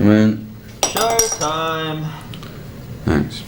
Come in. Showtime. Thanks.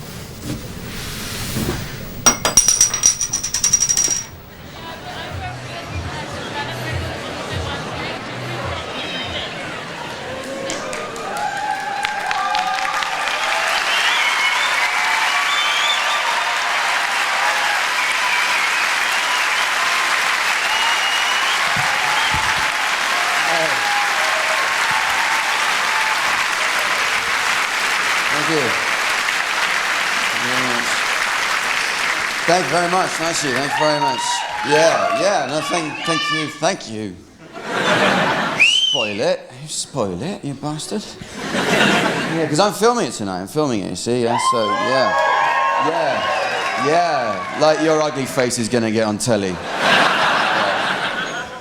Thank you very much. Nice of you. Thank you very much. Yeah. No, thank you. Spoil it. You spoil it, you bastard. Yeah, because I'm filming it tonight. I'm filming it, you see, yeah, so, yeah. Like your ugly face is gonna get on telly.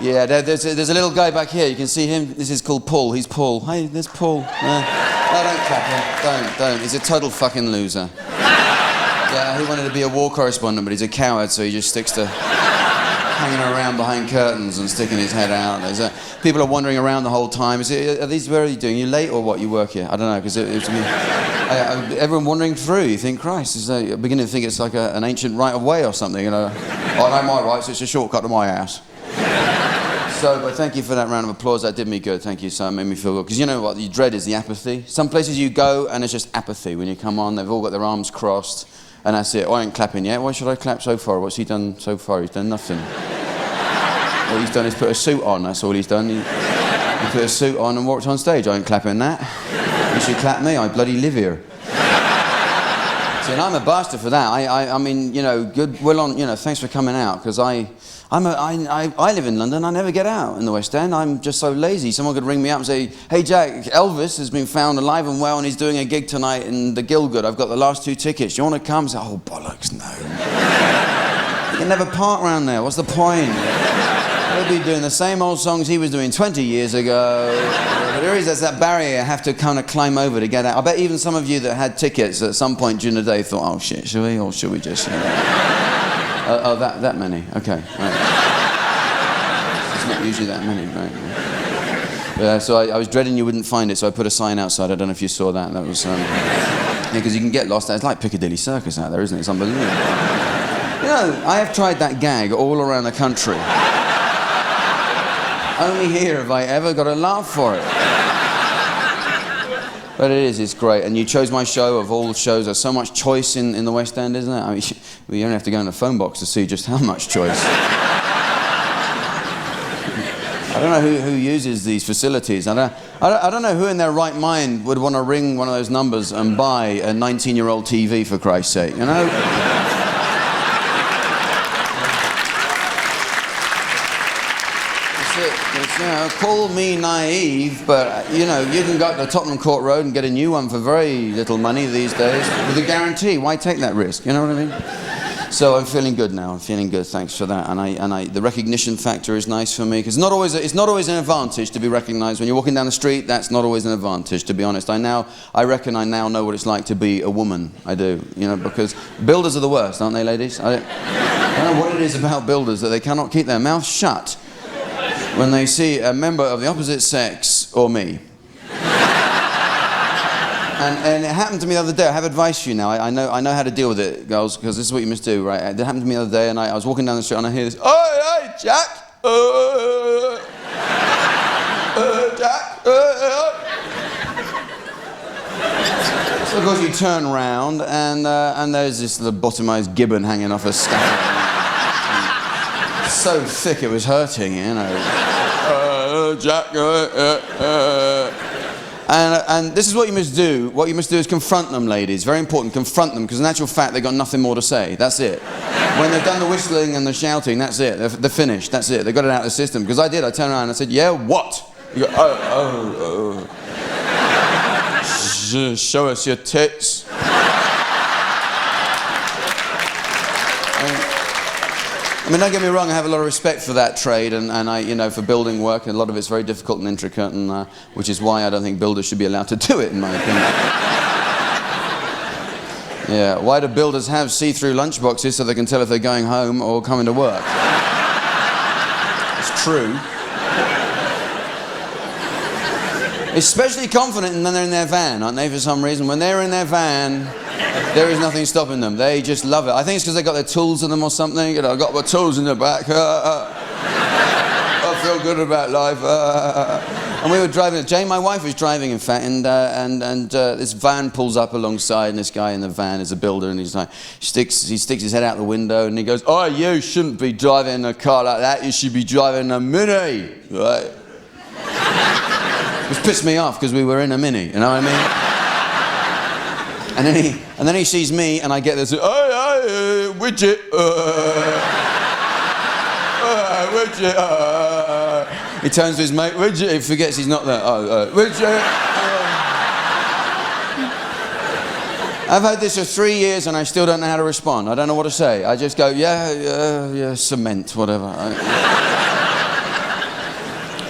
Yeah, there's a little guy back here. You can see him. This is called Paul. He's Paul. Hey, there's Paul. No, don't clap him. Don't. He's a total fucking loser. Yeah, he wanted to be a war correspondent, but he's a coward, so he just sticks to hanging around behind curtains and sticking his head out. People are wandering around the whole time. Where are you doing? You late or what? You work here? I don't know, because everyone wandering through. You think, Christ, I'm beginning to think it's like an ancient right of way or something. You know, I know my rights. It's a shortcut to my house. So, but thank you for that round of applause. That did me good. Thank you. So it made me feel good. Because you know what you dread is the apathy. Some places you go and it's just apathy. When you come on, they've all got their arms crossed. And that's it. I ain't clapping yet. Why should I clap so far? What's he done so far? He's done nothing. All he's done is put a suit on. That's all he's done. He put a suit on and walked on stage. I ain't clapping that. You should clap me. I bloody live here. See, and I'm a bastard for that. I mean, you know, good. Well, on, you know, thanks for coming out. Because I live in London. I never get out in the West End. I'm just so lazy. Someone could ring me up and say, "Hey Jack, Elvis has been found alive and well, and he's doing a gig tonight in the Gielgud. I've got the last 2 tickets. You want to come?" I say, "Oh bollocks, no." You can never park around there. What's the point? He'll be doing the same old songs he was doing 20 years ago. But there's that barrier I have to kind of climb over to get out. I bet even some of you that had tickets at some point during the day thought, "Oh shit, should we? Or should we just..." That many. Okay, right. It's not usually that many, right? Yeah, so I was dreading you wouldn't find it, so I put a sign outside. I don't know if you saw that. That was, yeah, because you can get lost. It's like Piccadilly Circus out there, isn't it? It's unbelievable. You know, I have tried that gag all around the country. Only here have I ever got a laugh for it. But it's great. And you chose my show of all the shows. There's so much choice in the West End, isn't there? I mean, you only have to go in the phone box to see just how much choice. I don't know who uses these facilities. I don't know who in their right mind would want to ring one of those numbers and buy a 19-year-old TV, for Christ's sake, you know? You know, call me naive, but you know, you can go up to Tottenham Court Road and get a new one for very little money these days with a guarantee. Why take that risk? You know what I mean? So I'm feeling good now. I'm feeling good. Thanks for that. And the recognition factor is nice for me because it's not always an advantage to be recognised when you're walking down the street. That's not always an advantage, to be honest. I now know what it's like to be a woman. I do, you know, because builders are the worst, aren't they, ladies? I don't know what it is about builders that they cannot keep their mouth shut when they see a member of the opposite sex or me. And it happened to me the other day. I have advice for you now. I know how to deal with it, girls, because this is what you must do, right? It happened to me the other day, and I was walking down the street, and I hear this, hey, Jack! Jack! So, of course, you turn round, and there's this lobotomized gibbon hanging off a scaffold. So thick it was hurting, you know. Jack, and this is what you must do. What you must do is confront them, ladies. Very important, confront them, because in actual fact, they've got nothing more to say. That's it. When they've done the whistling and the shouting, that's it. They're finished. That's it. They got it out of the system. Because I did. I turned around and I said, "Yeah, what?" You go, show us your tits. I mean, don't get me wrong, I have a lot of respect for that trade and I, you know, for building work, and a lot of it's very difficult and intricate, and which is why I don't think builders should be allowed to do it, in my opinion. Yeah, why do builders have see-through lunchboxes so they can tell if they're going home or coming to work? It's true. Especially confident when they're in their van, aren't they, for some reason? When they're in their van, there is nothing stopping them. They just love it. I think it's because they got their tools in them or something. You know, I've got my tools in the back. I feel good about life. And we were driving. Jane, my wife, was driving, in fact, and this van pulls up alongside, and this guy in the van is a builder, and he's like, he sticks his head out the window, and he goes, "Oh, you shouldn't be driving a car like that. You should be driving a Mini." Right? Which pissed me off because we were in a Mini, you know what I mean? And then he sees me, and I get this, widget, widget. He turns to his mate, widget. He forgets he's not there. Widget. I've had this for 3 years, and I still don't know how to respond. I don't know what to say. I just go, yeah, cement, whatever.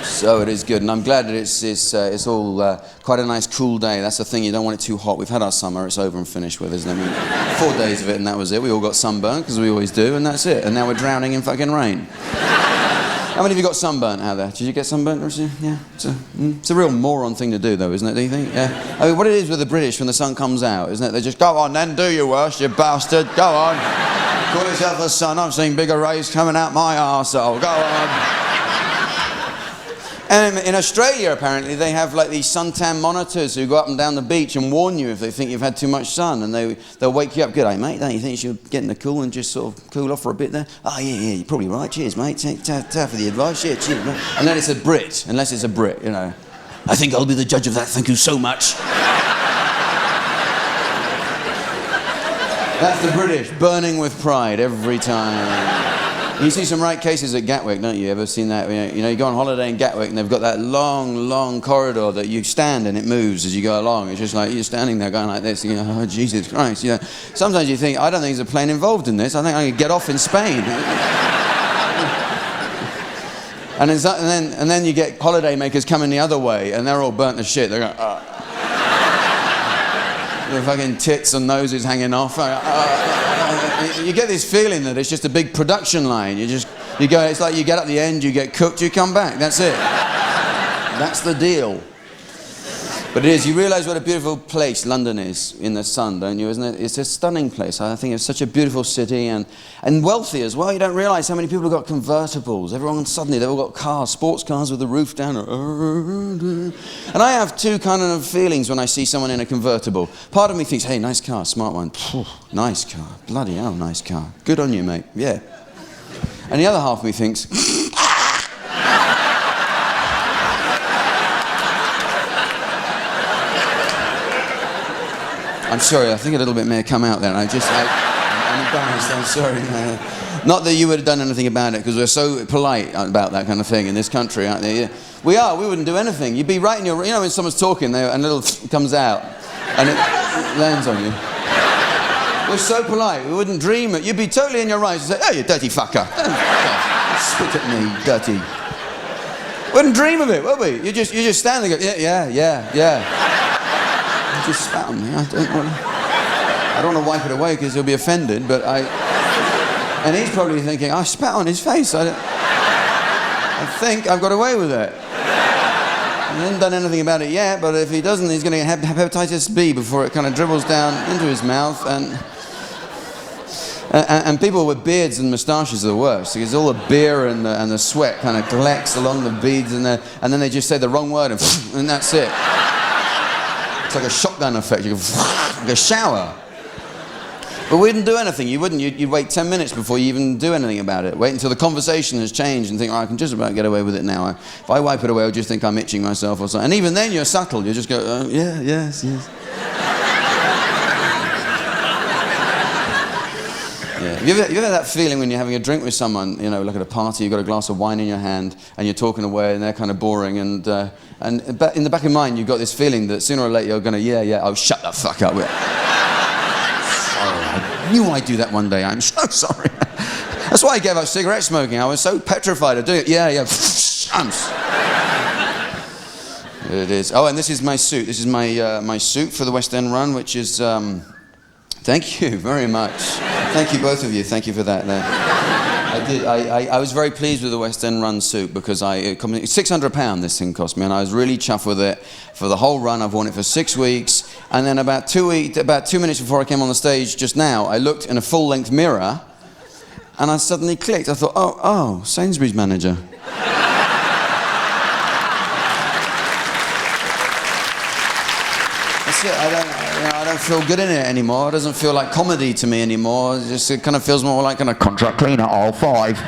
So it is good, and I'm glad that it's all quite a nice cool day. That's the thing, you don't want it too hot. We've had our summer, it's over and finished with, isn't it? 4 days of it, and that was it. We all got sunburnt, because we always do, and that's it. And now we're drowning in fucking rain. How many of you got sunburnt out there? Did you get sunburnt? Yeah, it's a real moron thing to do, though, isn't it? Do you think? Yeah. I mean, what it is with the British when the sun comes out, isn't it? They just go on, then do your worst, you bastard. Go on. Call yourself the sun. I've seen bigger rays coming out my arsehole. Go on. And in Australia, apparently, they have like these suntan monitors who go up and down the beach and warn you if they think you've had too much sun, and they'll wake you up. Good day, mate. Don't you think you should get in the cool and just sort of cool off for a bit there? Oh, yeah, you're probably right. Cheers, mate. Thanks for the advice. Yeah, cheers, mate. And then it's a Brit, unless it's a Brit, you know. I think I'll be the judge of that. Thank you so much. That's the British, burning with pride every time. You see some right cases at Gatwick, don't you? Ever seen that? You know, you go on holiday in Gatwick and they've got that long, long corridor that you stand and it moves as you go along. It's just like you're standing there going like this, and you go, oh, Jesus Christ. You know, sometimes you think, I don't think there's a plane involved in this. I think I could get off in Spain. And then you get holiday makers coming the other way and they're all burnt to shit. They're going, their fucking tits and noses hanging off. You get this feeling that it's just a big production line. You go, it's like you get at the end, you get cooked, you come back. That's it. That's the deal. But it is. You realise what a beautiful place London is in the sun, don't you? Isn't it? It's a stunning place. I think it's such a beautiful city and wealthy as well. You don't realise how many people have got convertibles. Everyone suddenly, they've all got cars, sports cars with the roof down. And I have two kind of feelings when I see someone in a convertible. Part of me thinks, hey, nice car, smart one. Nice car. Bloody hell, nice car. Good on you, mate. Yeah. And the other half of me thinks, I'm sorry, I think a little bit may have come out there. I'm embarrassed, I'm sorry. Not that you would have done anything about it, because we're so polite about that kind of thing in this country, aren't they? We are, we wouldn't do anything. You'd be right in your, you know when someone's talking and a little comes out and it lands on you. We're so polite, we wouldn't dream it. You'd be totally in your rights and say, oh, you dirty fucker. Spit at me, dirty. Wouldn't dream of it, would we? You just stand there and go, yeah. Just spat on me. I don't want to wipe it away because he'll be offended, and he's probably thinking, I spat on his face. I think I've got away with it. He hasn't done anything about it yet, but if he doesn't, he's going to have hepatitis B before it kind of dribbles down into his mouth. And people with beards and moustaches are the worst, because all the beer and the sweat kind of collects along the beads, and then they just say the wrong word, and that's it. It's like a shotgun effect. You go, like a shower. But we didn't do anything. You wouldn't. You'd wait 10 minutes before you even do anything about it. Wait until the conversation has changed and think, oh, I can just about get away with it now. If I wipe it away, I'll just think I'm itching myself or something. And even then, you're subtle. You just go, yes. Yeah. Have you ever had that feeling when you're having a drink with someone, you know, like at a party, you've got a glass of wine in your hand and you're talking away and they're kind of boring, and in the back of your mind you've got this feeling that sooner or later you're going to, oh, shut the fuck up. Sorry, I knew I'd do that one day. I'm so sorry. That's why I gave up cigarette smoking. I was so petrified of doing it. Yeah. It is. Oh, and this is my suit. This is my suit for the West End run, which is... Thank you very much. Thank you, both of you. Thank you for that. I did. I was very pleased with the West End run suit because £600 this thing cost me, and I was really chuffed with it for the whole run. I've worn it for 6 weeks, and then about 2 minutes before I came on the stage just now, I looked in a full-length mirror, and I suddenly clicked. I thought, oh, Sainsbury's manager. That's it. I don't feel good in it anymore. It doesn't feel like comedy to me anymore. It kind of feels more like a contract clean at all 5.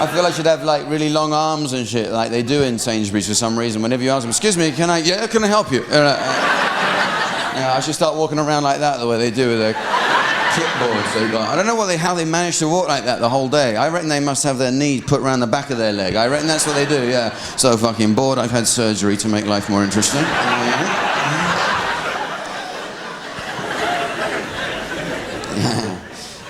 I feel I should have like really long arms and shit like they do in Sainsbury's for some reason. Whenever you ask them, excuse me, can I help you? I should start walking around like that the way they do with their clipboards they got. I don't know how they manage to walk like that the whole day. I reckon they must have their knees put around the back of their leg. I reckon that's what they do, yeah. So fucking bored, I've had surgery to make life more interesting.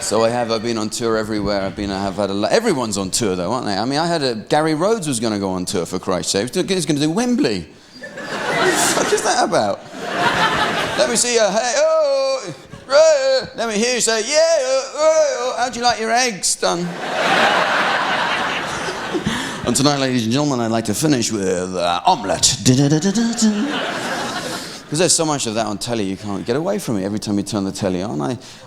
So I've been on tour everywhere. I've had a lot. Everyone's on tour though, aren't they? I mean, I had Gary Rhodes was going to go on tour for Christ's sake. He's going to do Wembley. What is that about? Let me see hey, oh, let me hear you say, yeah, how'd you like your eggs done? And tonight, ladies and gentlemen, I'd like to finish with omelette. Because there's so much of that on telly, you can't get away from it every time you turn the telly on.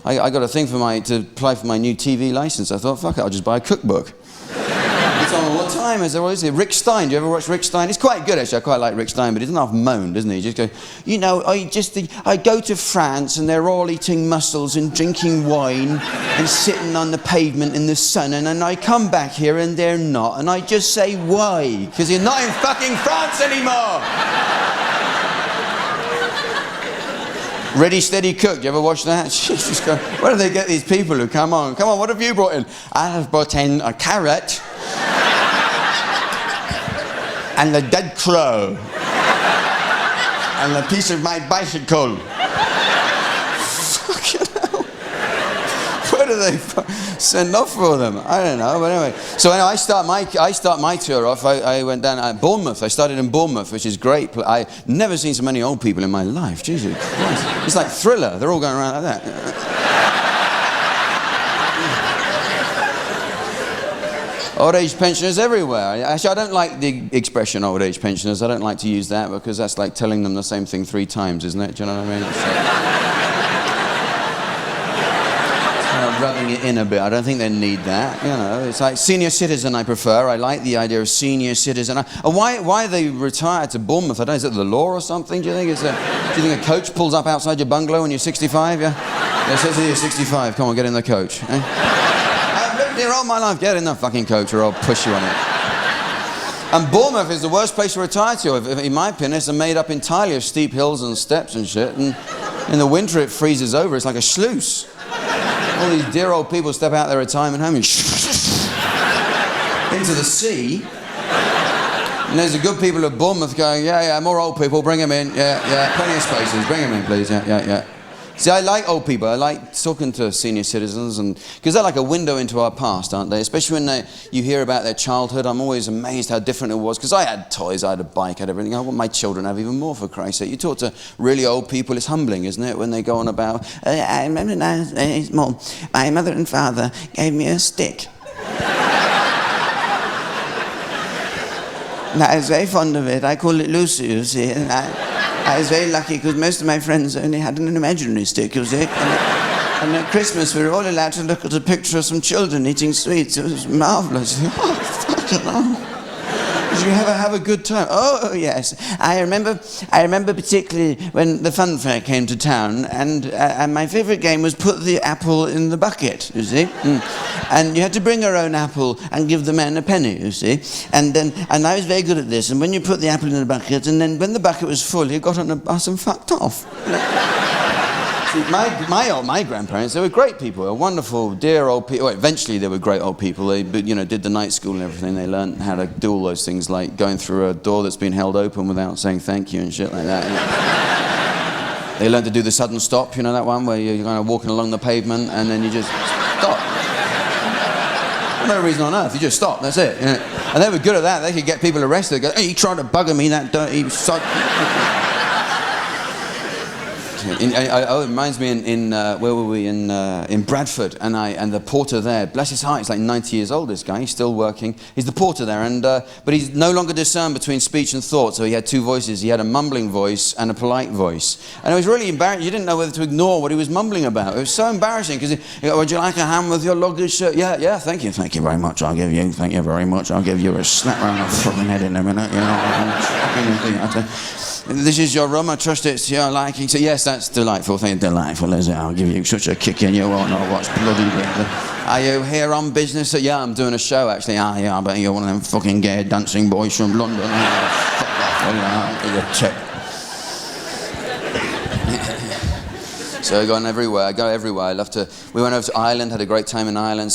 I got a thing to apply for my new TV license. I thought, fuck it, I'll just buy a cookbook. It's on all the time. As there always is. Rick Stein, do you ever watch Rick Stein? He's quite good, actually. I quite like Rick Stein, but he doesn't half moan, doesn't he? He just go, you know, I go to France and they're all eating mussels and drinking wine and sitting on the pavement in the sun, and then I come back here and they're not, and I just say, why? Because you're not in fucking France anymore! Ready, Steady, Cook. Do you ever watch that? Jesus Christ. Where do they get these people who come on? Come on, what have you brought in? I have brought in a carrot and a dead crow and a piece of my bicycle. Fucking hell. Where do they send off for them? I don't know, but anyway. So anyway, I start my tour off. I went down at Bournemouth. I started in Bournemouth, which is great. I've never seen so many old people in my life. Jesus Christ. It's like Thriller. They're all going around like that. Old age pensioners everywhere. Actually, I don't like the expression old age pensioners. I don't like to use that because that's like telling them the same thing 3 times, isn't it? Do you know what I mean? Rubbing it in a bit. I don't think they need that. You know, it's like senior citizen. I prefer. I like the idea of senior citizen. And why they retired to Bournemouth? I don't know. Is it the law or something? Do you think do you think a coach pulls up outside your bungalow when you're 65? Yeah. It says here you're 65. Come on, get in the coach. Eh? I've lived here all my life. Get in the fucking coach, or I'll push you on it. And Bournemouth is the worst place to retire to. In my opinion, it's made up entirely of steep hills and steps and shit. And in the winter, it freezes over. It's like a sluice. All these dear old people step out their retirement home and into the sea. And there's the good people of Bournemouth going, yeah, more old people, bring them in. Yeah, plenty of spaces, bring them in, please. Yeah. See, I like old people. I like talking to senior citizens, and because they're like a window into our past, aren't they? Especially when you hear about their childhood. I'm always amazed how different it was, because I had toys, I had a bike, I had everything. I want my children to have even more, for Christ's sake. You talk to really old people, it's humbling, isn't it, when they go on about, I remember when I was small, my mother and father gave me a stick. And I was very fond of it. I call it Lucy, you see, and I was very lucky because most of my friends only had an imaginary stick, you see. And at Christmas, we were all allowed to look at a picture of some children eating sweets. It was marvellous. Oh, fucking hell. Did you ever have a good time? Oh, yes. I remember particularly when the fun fair came to town, and my favourite game was put the apple in the bucket, you see. And you had to bring your own apple and give the man a penny, you see. And I was very good at this. And when you put the apple in the bucket, and then when the bucket was full, you got on a bus and fucked off. See, my grandparents, they were great people. They were wonderful, dear old people. Well, eventually, they were great old people. They, did the night school and everything. They learned how to do all those things, like going through a door that's been held open without saying thank you and shit like that. They learned to do the sudden stop, you know that one, where you're kind of walking along the pavement and then you just stop. For no reason on earth, you just stop, that's it. You know? And they were good at that. They could get people arrested. Go, hey, you tried to bugger me, that dirty sod. It reminds me where were we in Bradford, and the porter there, bless his heart, he's like 90 years old. This guy, he's still working. He's the porter there, but he's no longer discerned between speech and thought. So he had two voices. He had a mumbling voice and a polite voice, and it was really embarrassing. You didn't know whether to ignore what he was mumbling about. It was so embarrassing because would you like a ham with your luggage? Yeah, thank you very much. Thank you very much. I'll give you a slap round the fucking head in a minute. You know. This is your room, I trust it's your liking. So yes, that's delightful. Thank you, delightful, is it? I'll give you such a kick in you won't know what's bloody good. Are you here on business? Yeah, I'm doing a show actually. Yeah, I bet you're one of them fucking gay dancing boys from London. So I go everywhere. I love to. We went over to Ireland, had a great time in Ireland.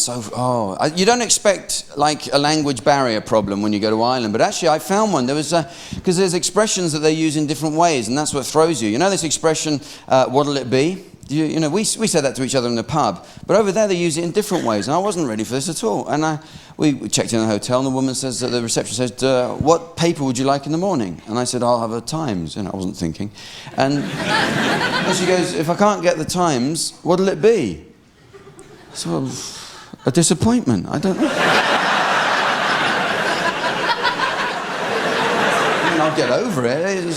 You don't expect like a language barrier problem when you go to Ireland, but actually I found one. There was because there's expressions that they use in different ways, and that's what throws you. You know this expression, what'll it be? You know, we said that to each other in the pub, but over there they use it in different ways, and I wasn't ready for this at all. And we checked in the hotel, and the woman says, the receptionist said, what paper would you like in the morning? And I said, I'll have a Times, and I wasn't thinking. And she goes, if I can't get the Times, what'll it be? So, a disappointment, I don't know. I mean, I'll get over it.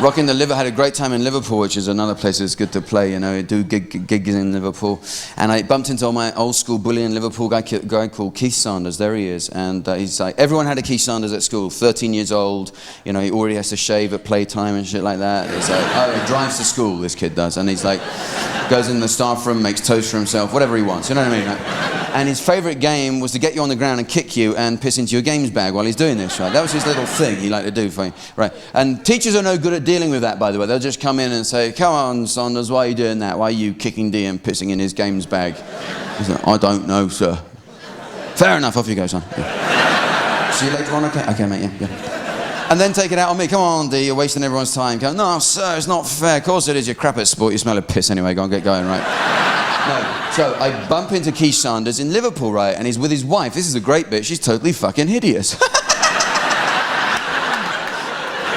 Rocking the Liver, had a great time in Liverpool, which is another place that's good to play. You know, I do gigs in Liverpool, and I bumped into my old school bully in Liverpool, guy called Keith Sanders. There he is, and he's like, everyone had a Keith Sanders at school. 13 years old, you know, he already has to shave at playtime and shit like that. It's like, he drives to school. This kid does, and he's like, goes in the staff room, makes toast for himself, whatever he wants. You know what I mean? And his favourite game was to get you on the ground and kick you and piss into your games bag while he's doing this, right? That was his little thing he liked to do for you, right? And teachers are no good at dealing with that, by the way. They'll just come in and say, come on, Saunders, why are you doing that? Why are you kicking Dee and pissing in his games bag? He's like, I don't know, sir. Fair enough, off you go, son. Yeah. See you later on, okay? Okay, mate, yeah. And then take it out on me. Come on, Dee, you're wasting everyone's time. Go, no, sir, it's not fair. Of course it is. You're crap at sport. You smell of piss anyway. Go on, get going, right? No. So I bump into Keith Sanders in Liverpool, right? And he's with his wife. This is a great bit. She's totally fucking hideous.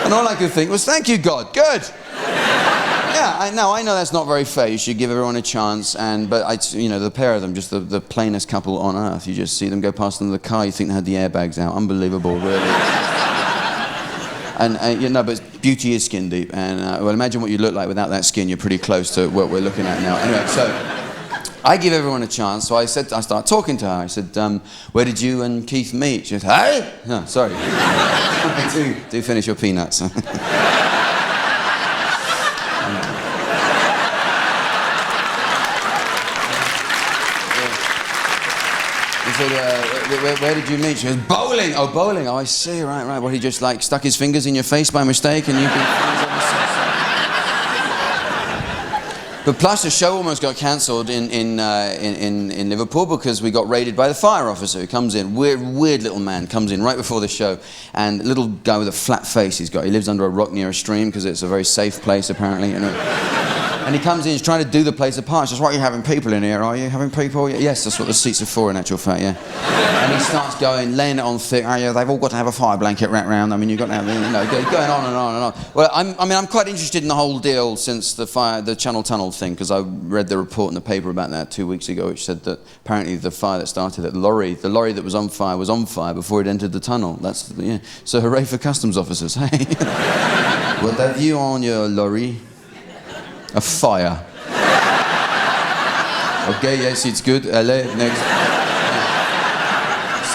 And all I could think was, thank you, God. Good. Yeah, I know that's not very fair. You should give everyone a chance. But the pair of them, just the plainest couple on earth. You just see them go past in the car. You think they had the airbags out. Unbelievable, really. But beauty is skin deep, and well, imagine what you look like without that skin. You're pretty close to what we're looking at now. Anyway, so I give everyone a chance. So I start talking to her. I said, "Where did you and Keith meet?" She goes, "Hey, no, sorry, do finish your peanuts." He said, where did you meet? She goes, bowling. Oh, bowling. Oh, I see. Right. Well, he just like stuck his fingers in your face by mistake, and you can. But plus, the show almost got cancelled in Liverpool because we got raided by the fire officer who comes in. Weird little man comes in right before the show, and a little guy with a flat face. He lives under a rock near a stream because it's a very safe place apparently. You know. And he comes in, he's trying to do the place apart. He says, what, are you having people in here, are you? Having people? Yes, that's what the seats are for in actual fact, yeah. And he starts laying it on thick. Oh, yeah, they've all got to have a fire blanket wrapped round. I mean, you've got to have, going on and on and on. Well, I'm quite interested in the whole deal since the Channel Tunnel thing, because I read the report in the paper about that 2 weeks ago, which said that apparently the fire that started at the lorry that was on fire before it entered the tunnel. So hooray for customs officers, hey? What have you on your lorry? A fire. Okay, yes, it's good. LA, next.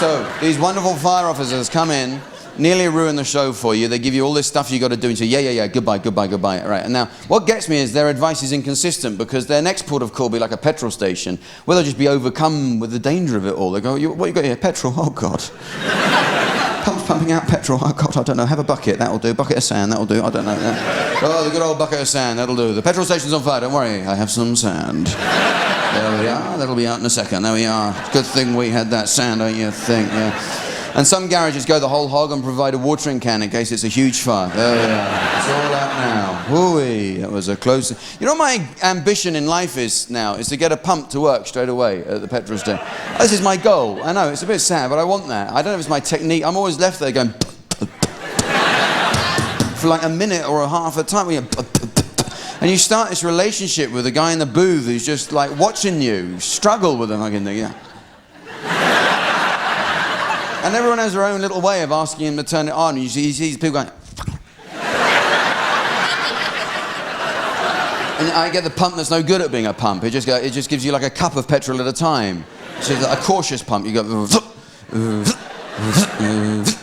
So, these wonderful fire officers come in, nearly ruin the show for you. They give you all this stuff you got to do and say, yeah, goodbye. Right, and now, what gets me is their advice is inconsistent because their next port of call will be like a petrol station where they'll just be overcome with the danger of it all. They go, what you got here? Petrol? Oh, God. Pumping out petrol, oh God, I don't know, have a bucket, that'll do, bucket of sand, that'll do, I don't know. Oh, the good old bucket of sand, that'll do. The petrol station's on fire, don't worry, I have some sand. There we are, that'll be out in a second, there we are. Good thing we had that sand, don't you think, yeah. And some garages go the whole hog and provide a watering can in case it's a huge fire. There we are, it's all out now. Hooey, that was a close... You know what my ambition in life is now? Is to get a pump to work straight away at the petrol station. This is my goal. I know, it's a bit sad, but I want that. I don't know if it's my technique. I'm always left there going... for like a minute or a half at a time. And you start this relationship with a guy in the booth who's just like watching you struggle with the fucking thing, yeah. And everyone has their own little way of asking him to turn it on. You see people going... And I get the pump that's no good at being a pump. It just gives you like a cup of petrol at a time. So a cautious pump, you go...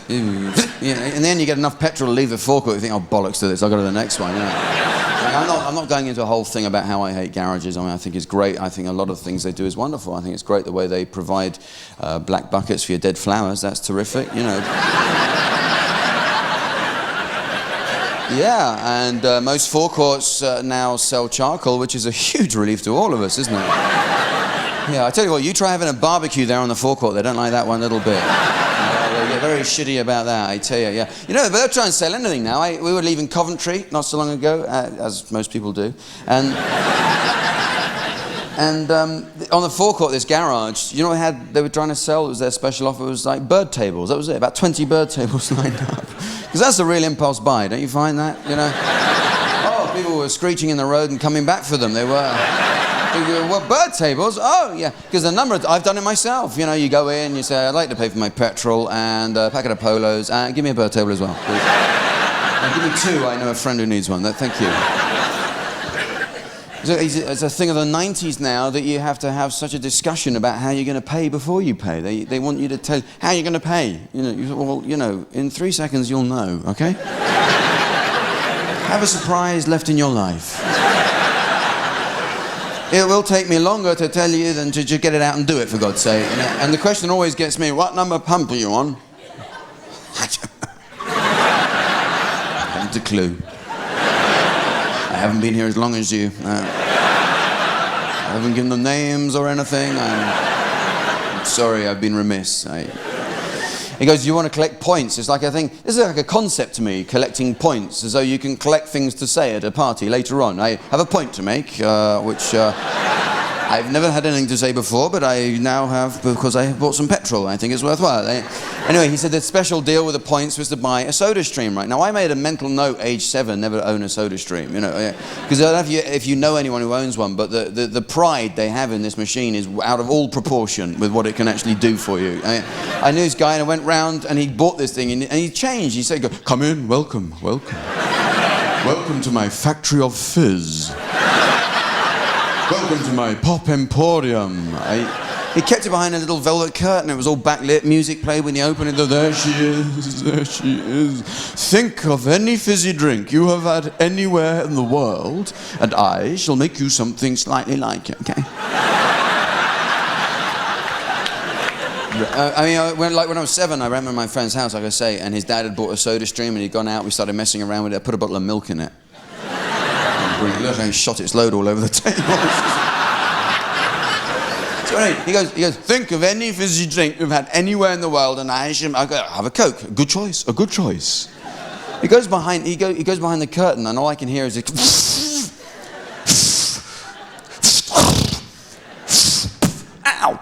You know, and then you get enough petrol to leave the forecourt, you think, oh, bollocks to this, I'll go to the next one, you know. I'm not going into a whole thing about how I hate garages. I mean, I think it's great. I think a lot of the things they do is wonderful. I think it's great the way they provide black buckets for your dead flowers. That's terrific, you know. Yeah, and most forecourts now sell charcoal, which is a huge relief to all of us, isn't it? Yeah, I tell you what, you try having a barbecue there on the forecourt. They don't like that one little bit. They get very shitty about that, I tell you, yeah. You know, they'll try and sell anything now. We were leaving Coventry not so long ago, as most people do, and on the forecourt, this garage, you know what they were trying to sell? It was their special offer. It was like bird tables. That was it, about 20 bird tables lined up. Because that's a real impulse buy, don't you find that? You know? Oh, people were screeching in the road and coming back for them. They were. What, bird tables? Oh, yeah. Because I've done it myself. You know, you go in, you say, I'd like to pay for my petrol and a packet of polos, and give me a bird table as well, please. Give me two, I know a friend who needs one. Thank you. It's a thing of the 90s now that you have to have such a discussion about how you're going to pay before you pay. They want you to tell how you're going to pay. You know, well, you know, in 3 seconds you'll know, okay? Have a surprise left in your life. It will take me longer to tell you than to just get it out and do it, for God's sake. And the question always gets me, what number pump are you on? I haven't a clue. I haven't been here as long as you. I haven't given them names or anything. I'm sorry, I've been remiss. He goes, you want to collect points? It's like a thing, this is like a concept to me, collecting points, as though you can collect things to say at a party later on. I have a point to make, which I've never had anything to say before, but I now have because I have bought some petrol. I think it's worthwhile. Anyway, he said the special deal with the points was to buy a soda stream, right? Now, I made a mental note, age 7, never own a soda stream, you know, because I don't know if you know anyone who owns one, but the pride they have in this machine is out of all proportion with what it can actually do for you. I knew this guy, and I went round, and he bought this thing, and he changed. He said, come in, welcome. Welcome to my factory of fizz. Welcome to my pop emporium. He kept it behind a little velvet curtain. It was all backlit. Music played when he opened it. There she is. There she is. Think of any fizzy drink you have had anywhere in the world, and I shall make you something slightly like it, okay? When I was 7, I ran to my friend's house, like I say, and his dad had bought a soda stream, and he'd gone out. We started messing around with it. I put a bottle of milk in it. And shot its load all over the table. So anyway, he goes, think of any fizzy drink you've had anywhere in the world, and I go, have a Coke. A good choice. He goes behind the curtain, and all I can hear is ow.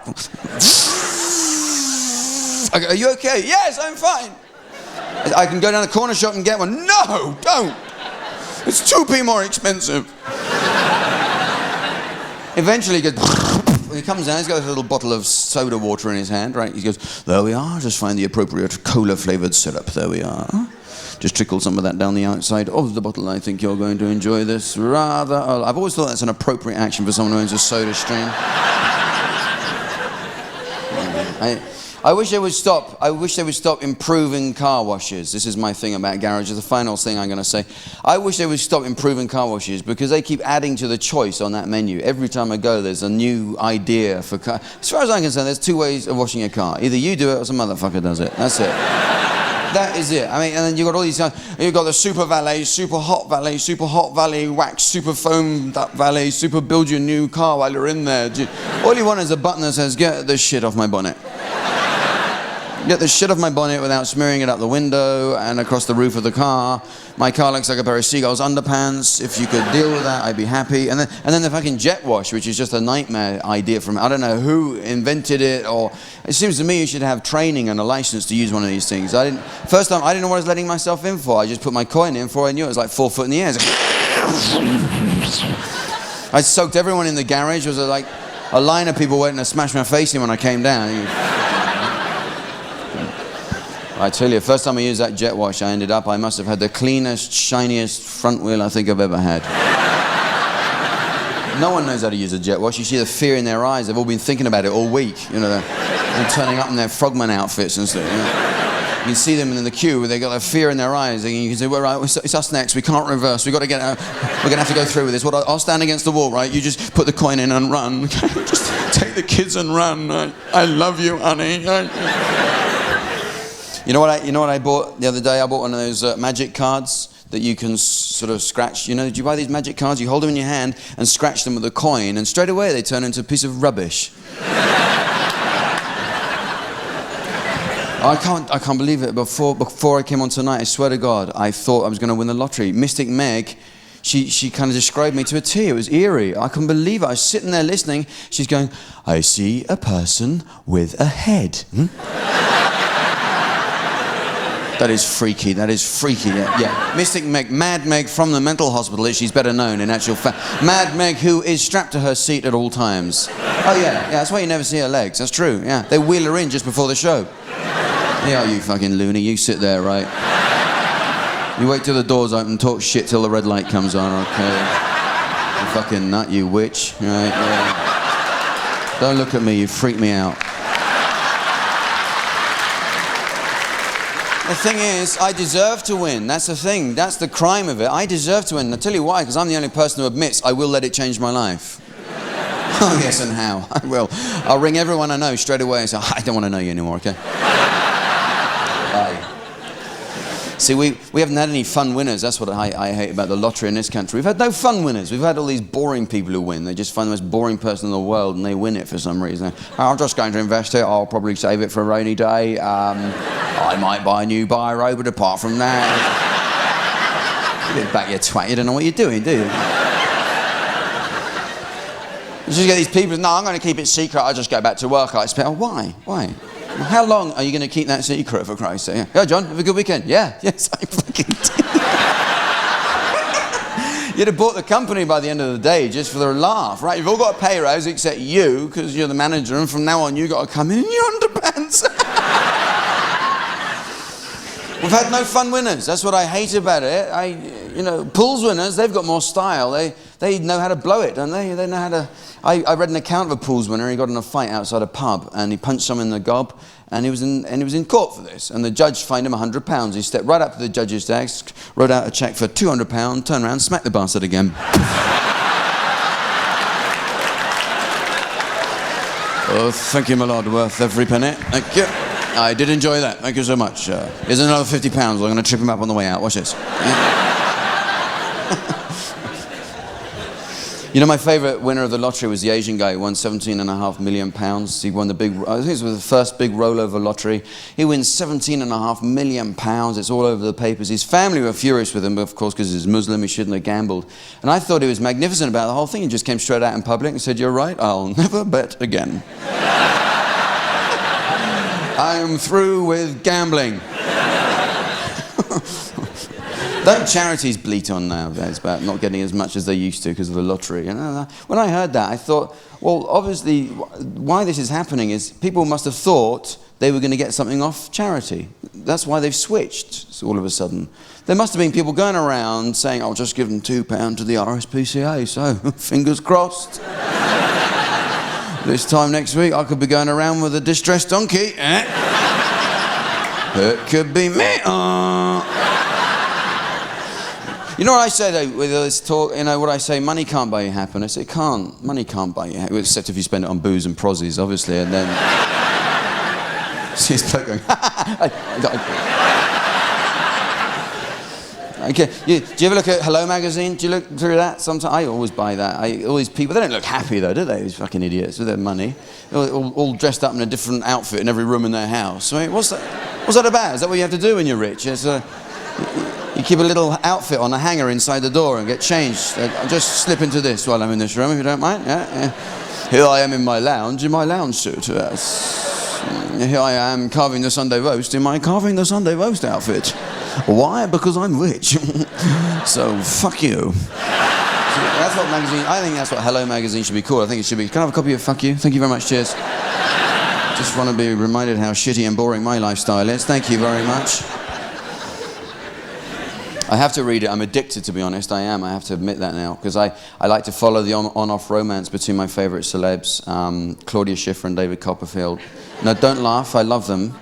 I go, are you okay? Yes, I'm fine. I can go down the corner shop and get one. No, don't. It's 2p more expensive. Eventually he comes down, he's got a little bottle of soda water in his hand, right? He goes, there we are, just find the appropriate cola-flavoured syrup, there we are. Just trickle some of that down the outside of the bottle. I think you're going to enjoy this rather... I've always thought that's an appropriate action for someone who owns a soda stream. I wish they would stop improving car washes. This is my thing about garages. The final thing I'm going to say. I wish they would stop improving car washes because they keep adding to the choice on that menu. Every time I go, there's a new idea for car. As far as I'm concerned, there's 2 ways of washing a car. Either you do it or some motherfucker does it. That's it. That is it. I mean, and then you've got all these guys. You've got the super valet, super hot valet, wax, super foam valet, super build your new car while you're in there. All you want is a button that says, get this shit off my bonnet. Get the shit off my bonnet without smearing it out the window and across the roof of the car. My car looks like a pair of seagulls underpants. If you could deal with that, I'd be happy. And then the fucking jet wash, which is just a nightmare idea from, I don't know who invented it, or it seems to me you should have training and a license to use one of these things. First time, I didn't know what I was letting myself in for. I just put my coin in for, I knew it was like 4 foot in the air. I soaked everyone in the garage. There was like a line of people waiting to smash my face in when I came down. I tell you, first time I used that jet wash, I must have had the cleanest, shiniest front wheel I think I've ever had. No one knows how to use a jet wash. You see the fear in their eyes. They've all been thinking about it all week. You know, they're turning up in their frogman outfits and stuff. You know? You can see them in the queue. They've got that fear in their eyes. And you can say, well, right, it's us next. We can't reverse. We've got to get out. We're going to have to go through with this. I'll stand against the wall, right? You just put the coin in and run. Just take the kids and run. I love you, honey. You know what I bought the other day? I bought one of those magic cards that you can sort of scratch. You know, did you buy these magic cards? You hold them in your hand and scratch them with a coin, and straight away they turn into a piece of rubbish. I can't believe it. Before I came on tonight, I swear to God, I thought I was going to win the lottery. Mystic Meg, she kind of described me to a T. It was eerie. I couldn't believe it. I was sitting there listening. She's going, I see a person with a head. That is freaky. Yeah. Mystic Meg, Mad Meg from the mental hospital, as she's better known in actual fact. Mad Meg, who is strapped to her seat at all times. Oh yeah, that's why you never see her legs. That's true. Yeah, they wheel her in just before the show. Yeah, you fucking loony. You sit there, right? You wait till the doors open, talk shit till the red light comes on. Okay. You fucking nut, you witch. Right? Yeah. Don't look at me. You freak me out. The thing is, I deserve to win. That's the thing. That's the crime of it. I deserve to win. I'll tell you why, because I'm the only person who admits I will let it change my life. Oh, yes, and how? I will. I'll ring everyone I know straight away and say, I don't want to know you anymore, okay? Bye. See, we haven't had any fun winners. That's what I hate about the lottery in this country. We've had no fun winners. We've had all these boring people who win. They just find the most boring person in the world and they win it for some reason. I'm just going to invest it. I'll probably save it for a rainy day. I might buy a new biro, but apart from that... Get back, you twat. You don't know what you're doing, do you? You just get these people, no, I'm going to keep it secret. I'll just go back to work. I expect, why? Well, how long are you going to keep that secret, for Christ's sake? Yeah, John, have a good weekend. Yeah, yes, I fucking did. You'd have bought the company by the end of the day just for the laugh, right? You've all got a pay rise except you, because you're the manager, and from now on you've got to come in your underpants. We've had no fun winners. That's what I hate about it. Pools winners, they've got more style. They know how to blow it, don't they? They know how to... I read an account of a pools winner. He got in a fight outside a pub and he punched someone in the gob, and he was in court for this. And the judge fined him £100. He stepped right up to the judge's desk, wrote out a cheque for £200, turned around, smacked the bastard again. Oh, thank you, my lord. Worth every penny. Thank you. I did enjoy that. Thank you so much. Here's another £50. I'm going to trip him up on the way out. Watch this. You know, my favourite winner of the lottery was the Asian guy who won £17.5 million. He won I think it was the first big rollover lottery. He wins £17.5 million. It's all over the papers. His family were furious with him, of course, because he's Muslim. He shouldn't have gambled. And I thought he was magnificent about the whole thing. He just came straight out in public and said, "You're right, I'll never bet again." I'm through with gambling. Don't charities bleat on nowadays about not getting as much as they used to because of the lottery? You know, when I heard that, I thought, well, obviously, why this is happening is people must have thought they were going to get something off charity. That's why they've switched all of a sudden. There must have been people going around saying, "I'll just give them £2 to the RSPCA, so fingers crossed." This time next week, I could be going around with a distressed donkey. It could be me. You know what I say though with this talk? You know what I say? Money can't buy you happiness. It can't. Money can't buy you happiness, except if you spend it on booze and prozzies, obviously. And then she's going. Okay. Do you ever look at Hello magazine? Do you look through that sometimes? I always buy that. All these people, they don't look happy though, do they? These fucking idiots with their money. All dressed up in a different outfit in every room in their house. I mean, what's that about? Is that what you have to do when you're rich? You keep a little outfit on a hanger inside the door and get changed. I'll just slip into this while I'm in this room, if you don't mind. Yeah. Here I am in my lounge suit. Here I am carving the Sunday roast in my carving the Sunday roast outfit. Why? Because I'm rich. So, fuck you. That's what magazine, I think that's what Hello magazine should be called. I think it should be, can I have a copy of Fuck You? Thank you very much, cheers. Just want to be reminded how shitty and boring my lifestyle is. Thank you very much. I have to read it. I'm addicted, to be honest. I am. I have to admit that now. Because I like to follow the on-off romance between my favourite celebs, Claudia Schiffer and David Copperfield. No, don't laugh. I love them.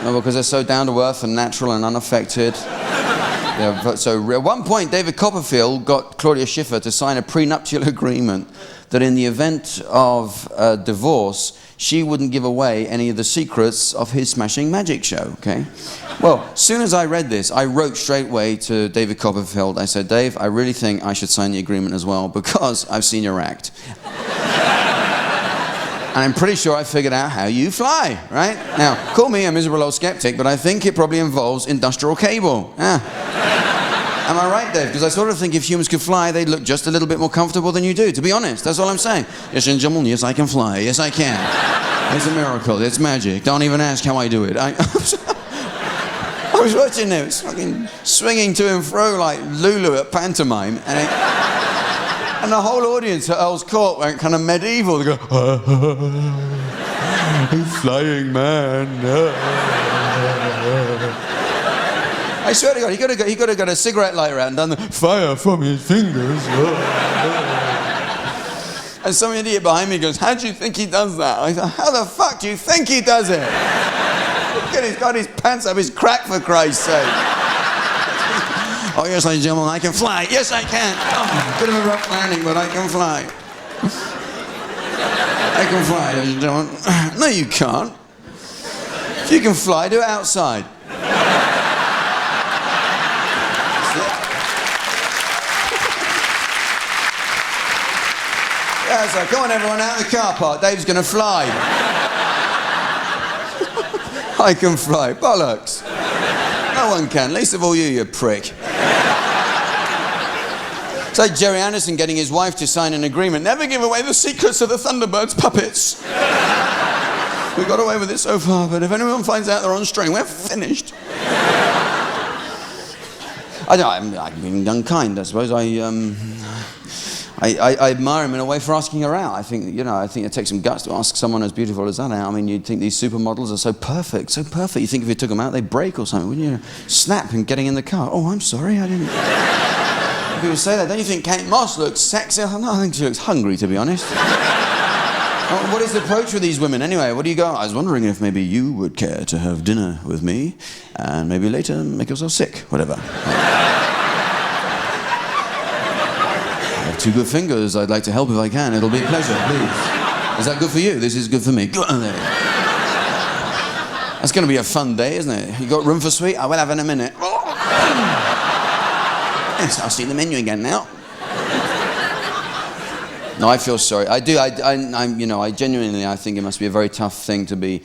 No, because they're so down-to-earth and natural and unaffected. Yeah, so at one point, David Copperfield got Claudia Schiffer to sign a prenuptial agreement that in the event of a divorce, she wouldn't give away any of the secrets of his smashing magic show, okay? Well, as soon as I read this, I wrote straight away to David Copperfield. I said, Dave, I really think I should sign the agreement as well because I've seen your act. And I'm pretty sure I figured out how you fly, right? Now, call me a miserable old skeptic, but I think it probably involves industrial cable. Yeah. Am I right, Dave? Because I sort of think if humans could fly, they'd look just a little bit more comfortable than you do, to be honest. That's all I'm saying. Yes, gentlemen, yes, I can fly. Yes, I can. It's a miracle. It's magic. Don't even ask how I do it. I was watching them, it's fucking swinging to and fro like Lulu at pantomime, and the whole audience at Earl's Court went kind of medieval. They go, flying man. I swear to God, he could have got a cigarette lighter out and done the fire from his fingers. And some idiot behind me goes, how do you think he does that? I thought, how the fuck do you think he does it? Look at, he's got his pants up his crack, for Christ's sake. Oh, yes, ladies and gentlemen, I can fly. Yes, I can. Oh, bit of a rough landing, but I can fly. I can fly, ladies and gentlemen. No, you can't. If you can fly, do it outside. Yeah, so come on, everyone, out of the car park. Dave's going to fly. I can fly. Bollocks. No one can. Least of all you prick. It's like Jerry Anderson getting his wife to sign an agreement. Never give away the secrets of the Thunderbirds puppets. We got away with it so far, but if anyone finds out they're on string, we're finished. I know, I'm being unkind, I suppose. I admire him in a way for asking her out. I think it takes some guts to ask someone as beautiful as that out. I mean, you'd think these supermodels are so perfect, so perfect. You think if you took them out, they'd break or something, wouldn't you? Snap and getting in the car. Oh, I'm sorry, I didn't... People say that. Don't you think Kate Moss looks sexy? No, I think she looks hungry, to be honest. What is the approach with these women anyway? What do you go? I was wondering if maybe you would care to have dinner with me and maybe later make yourself sick, whatever. I have two good fingers. I'd like to help if I can. It'll be a pleasure, please. Is that good for you? This is good for me. That's going to be a fun day, isn't it? You got room for sweet? I will have in a minute. Yes, I'll see the menu again now. No, I feel sorry. I do. I genuinely, I think it must be a very tough thing to be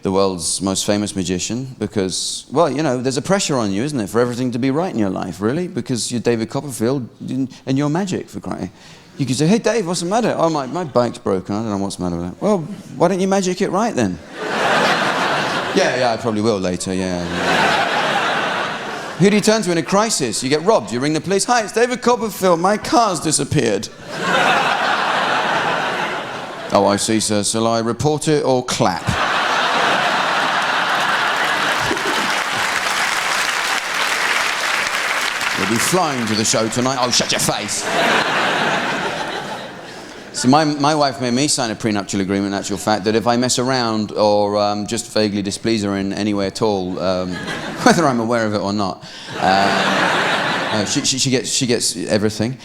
the world's most famous magician because, well, there's a pressure on you, isn't it, for everything to be right in your life, really, because you're David Copperfield and you're magic, for crying. You could say, hey, Dave, what's the matter? Oh, my bike's broken. I don't know what's the matter with that. Well, why don't you magic it right then? Yeah, I probably will later, yeah. Who do you turn to in a crisis? You get robbed, you ring the police. Hi, it's David Copperfield, my car's disappeared. Oh, I see, sir. Shall I report it or clap? You'll be flying to the show tonight. Oh, shut your face. So my wife made me sign a prenuptial agreement, in actual fact, that if I mess around or just vaguely displease her in any way at all, whether I'm aware of it or not, she gets everything.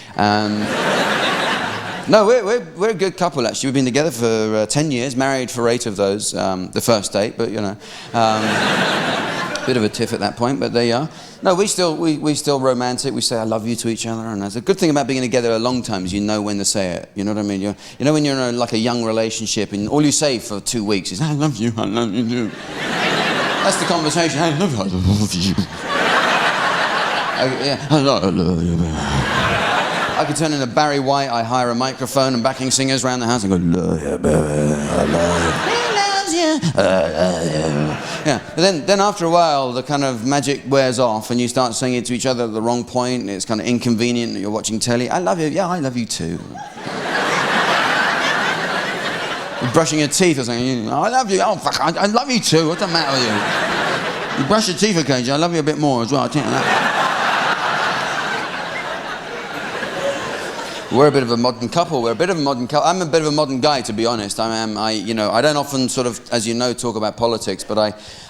No, we're a good couple, actually. We've been together for 10 years, married for 8 of those, the first date, but, Bit of a tiff at that point, but there you are. No, we still romantic. We say I love you to each other, and that's a good thing about being together a long time is you know when to say it. You know what I mean? You know when you're in like a young relationship and all you say for 2 weeks is I love you too. That's the conversation. I love you. I love you. I could turn into Barry White. I hire a microphone and backing singers around the house and go love you, baby, I love you. Yeah, but then after a while the kind of magic wears off and you start saying it to each other at the wrong point and it's kind of inconvenient that you're watching telly. I love you, yeah, I love you too. You're brushing your teeth or something, I love you, oh fuck, I love you too, what's the matter with you? You brush your teeth occasionally, I love you a bit more as well, I think that. We're a bit of a modern couple. I'm a bit of a modern guy, to be honest. I don't often sort of, as you know, talk about politics, but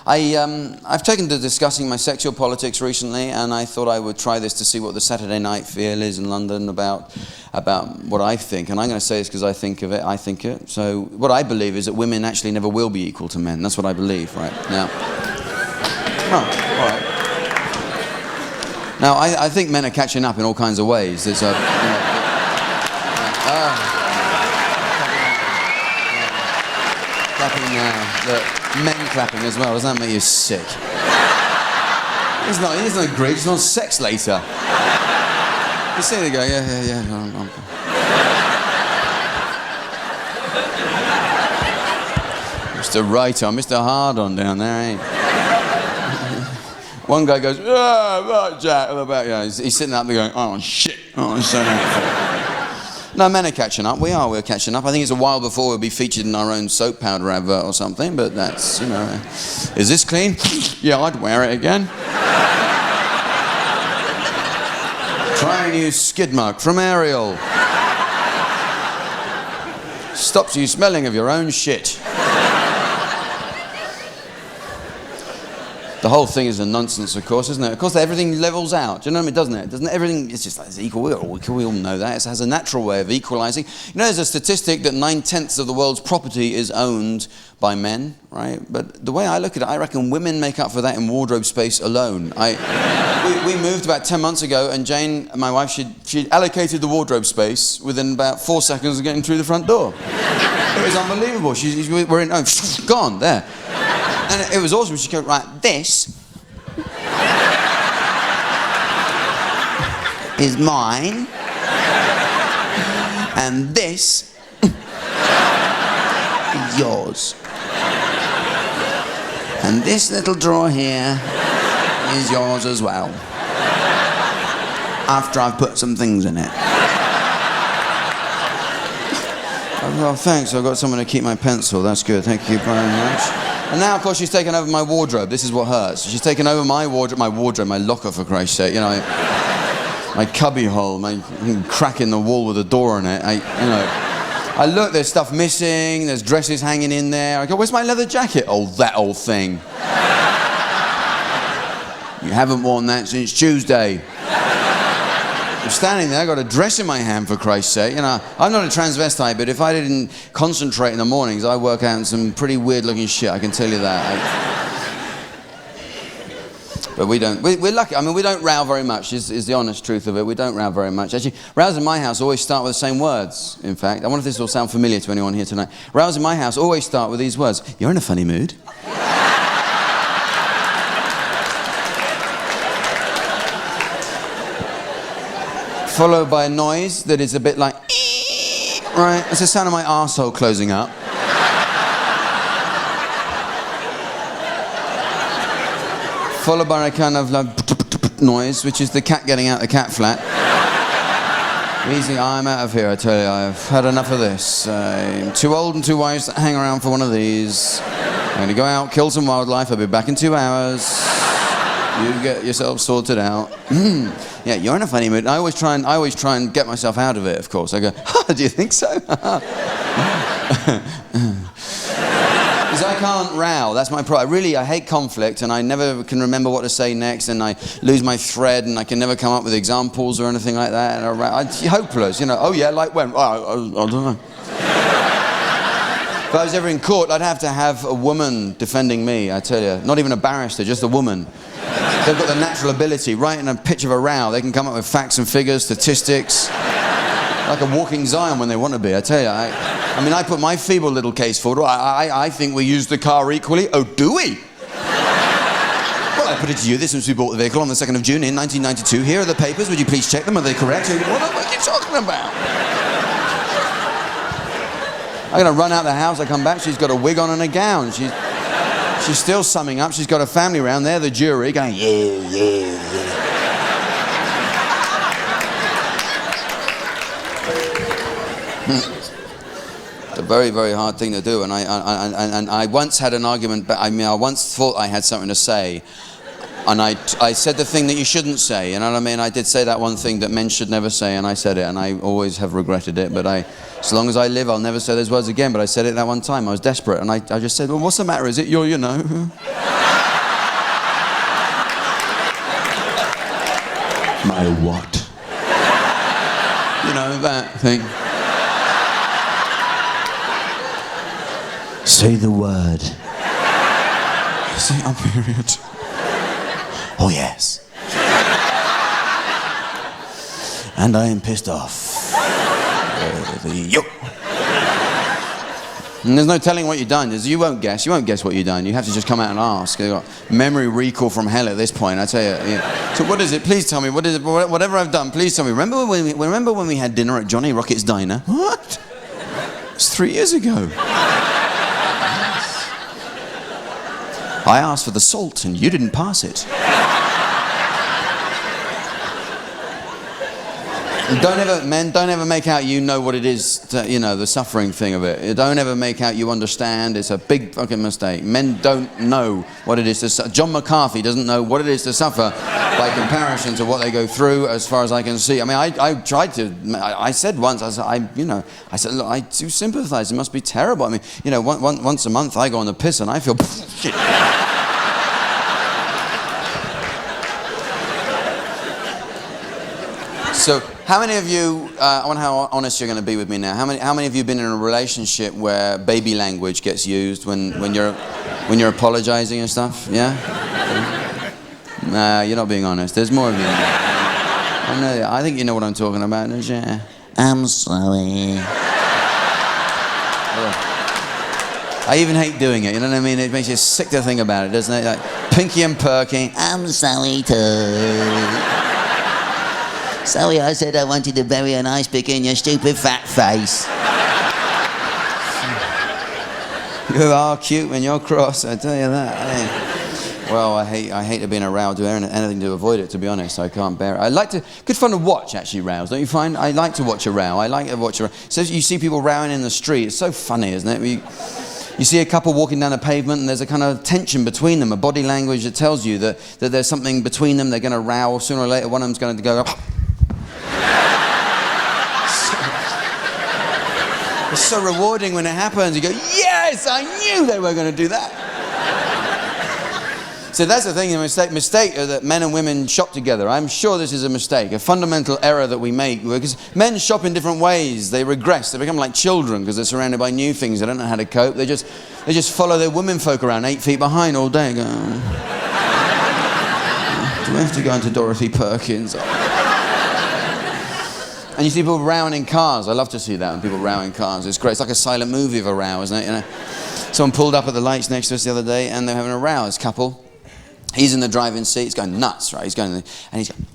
I've taken to discussing my sexual politics recently, and I thought I would try this to see what the Saturday night feel is in London about what I think. And I'm going to say this because I think it. So what I believe is that women actually never will be equal to men. That's what I believe, right? Now, all right. Now, I think men are catching up in all kinds of ways. There's a, clapping now. Look, men clapping as well. Doesn't that make you sick? He's not great. He's on sex later. You see the guy? Yeah. Mr. Right on, Mr. Hard on down there, ain't he? One guy goes, right, Jack. He's sitting up there going, oh shit. Oh, so no, men are catching up. We're catching up. I think it's a while before we'll be featured in our own soap powder advert or something, but that's, Is this clean? Yeah, I'd wear it again. Try a new skid mark from Ariel. Stops you smelling of your own shit. The whole thing is a nonsense, of course, isn't it? Of course, everything levels out. Do you know what I mean? Doesn't it? Doesn't everything? It's just like it's equal. We all know that. It has a natural way of equalising. There's a statistic that 9/10 of the world's property is owned by men, right? But the way I look at it, I reckon women make up for that in wardrobe space alone. We moved about 10 months ago, and Jane, my wife, she allocated the wardrobe space within about 4 seconds of getting through the front door. It was unbelievable. We're in, gone there. And it was awesome. She goes, right, this is mine, and this is yours. And this little drawer here is yours as well, after I've put some things in it. Well, thanks, I've got someone to keep my pencil. That's good, thank you very much. And now, of course, she's taken over my wardrobe. This is what hurts. She's taken over my wardrobe, my locker, for Christ's sake. My cubby hole, my crack in the wall with a door in it. I look, there's stuff missing, there's dresses hanging in there. I go, where's my leather jacket? Oh, that old thing. You haven't worn that since Tuesday. I'm standing there, I've got a dress in my hand, for Christ's sake. I'm not a transvestite, but if I didn't concentrate in the mornings, I work out in some pretty weird-looking shit, I can tell you that. But we don't. We're lucky. I mean, we don't row very much, is the honest truth of it. We don't row very much. Actually, rows in my house always start with the same words, in fact. I wonder if this will sound familiar to anyone here tonight. Rows in my house always start with these words. You're in a funny mood. Followed by a noise that is a bit like, right? It's the sound of my arsehole closing up. Followed by a kind of like noise, which is the cat getting out the cat flap. Easy, I'm out of here, I tell you. I've had enough of this. I'm too old and too wise to hang around for one of these. I'm going to go out, kill some wildlife. I'll be back in 2 hours. You get yourself sorted out. Yeah, you're in a funny mood. I always try and get myself out of it, of course. I go, do you think so? Because I can't row. That's my problem. I hate conflict, and I never can remember what to say next, and I lose my thread, and I can never come up with examples or anything like that. And I'm hopeless, Oh yeah, like when? I don't know. If I was ever in court, I'd have to have a woman defending me, I tell you. Not even a barrister, just a woman. They've got the natural ability, right in a pitch of a row, they can come up with facts and figures, statistics. Like a walking Zion when they want to be, I tell you. I mean, I put my feeble little case forward. I think we use the car equally. Oh, do we? Well, I put it to you, this since we bought the vehicle on the 2nd of June in 1992. Here are the papers, would you please check them? Are they correct? What the fuck are you talking about? I'm going to run out the house, I come back, she's got a wig on and a gown. She's still summing up, she's got a family round there, the jury, going, yeah. It's a very, very hard thing to do, and I once had an argument, but I once thought I had something to say, and I said the thing that you shouldn't say, you know what I mean? I did say that one thing that men should never say, and I said it, and I always have regretted it, but as long as I live, I'll never say those words again, but I said it that one time, I was desperate, and I just said, well, what's the matter, is it you know? My what? You know, that thing. Say the word. Say a period. Oh, yes. And I am pissed off. And there's no telling what you've done. You won't guess what you've done. You have to just come out and ask. You've got memory recall from hell at this point, I tell you. Yeah. So what is it? Please tell me. What is it? Whatever I've done, please tell me. Remember when we had dinner at Johnny Rocket's Diner? What? It's 3 years ago. I asked for the salt and you didn't pass it. Men, don't ever make out you know what it is, the suffering thing of it. Don't ever make out you understand. It's a big fucking mistake. Men don't know what it is to suffer. John McCarthy doesn't know what it is to suffer by comparison to what they go through, as far as I can see. I mean, I tried to, I said once, I said, look, I do sympathize. It must be terrible. I mean, once a month I go on the piss and I feel shit. So, how many of you, I wonder how honest you're going to be with me now, how many of you have been in a relationship where baby language gets used when you're apologizing and stuff, yeah? Nah, you're not being honest, there's more of you. I think you know what I'm talking about, don't you? I'm sorry. I even hate doing it, you know what I mean? It makes you sick to think about it, doesn't it? Like, Pinky and Perky, I'm sorry too. Sorry, I said I wanted to bury an ice pick in your stupid fat face. You are cute when you're cross, I tell you that. Well, I hate to be in a row, do anything to avoid it, to be honest. I can't bear it. Good fun to watch, actually, rows, don't you find? I like to watch a row. So you see people rowing in the street. It's so funny, isn't it? You see a couple walking down a pavement and there's a kind of tension between them, a body language that tells you that there's something between them. They're going to row. Sooner or later, one of them's going to go... It's so rewarding when it happens. You go, yes, I knew they were going to do that. So that's the thing, the mistake that men and women shop together. I'm sure this is a mistake, a fundamental error that we make, because men shop in different ways. They regress. They become like children because they're surrounded by new things. They don't know how to cope. They just follow their women folk around 8 feet behind all day. Go, do we have to go into Dorothy Perkins? And you see people rowing in cars. I love to see that when people row in cars. It's great. It's like a silent movie of a row, isn't it? Someone pulled up at the lights next to us the other day and they're having a row. This couple. He's in the driving seat. He's going nuts, right? He's going, and he's going.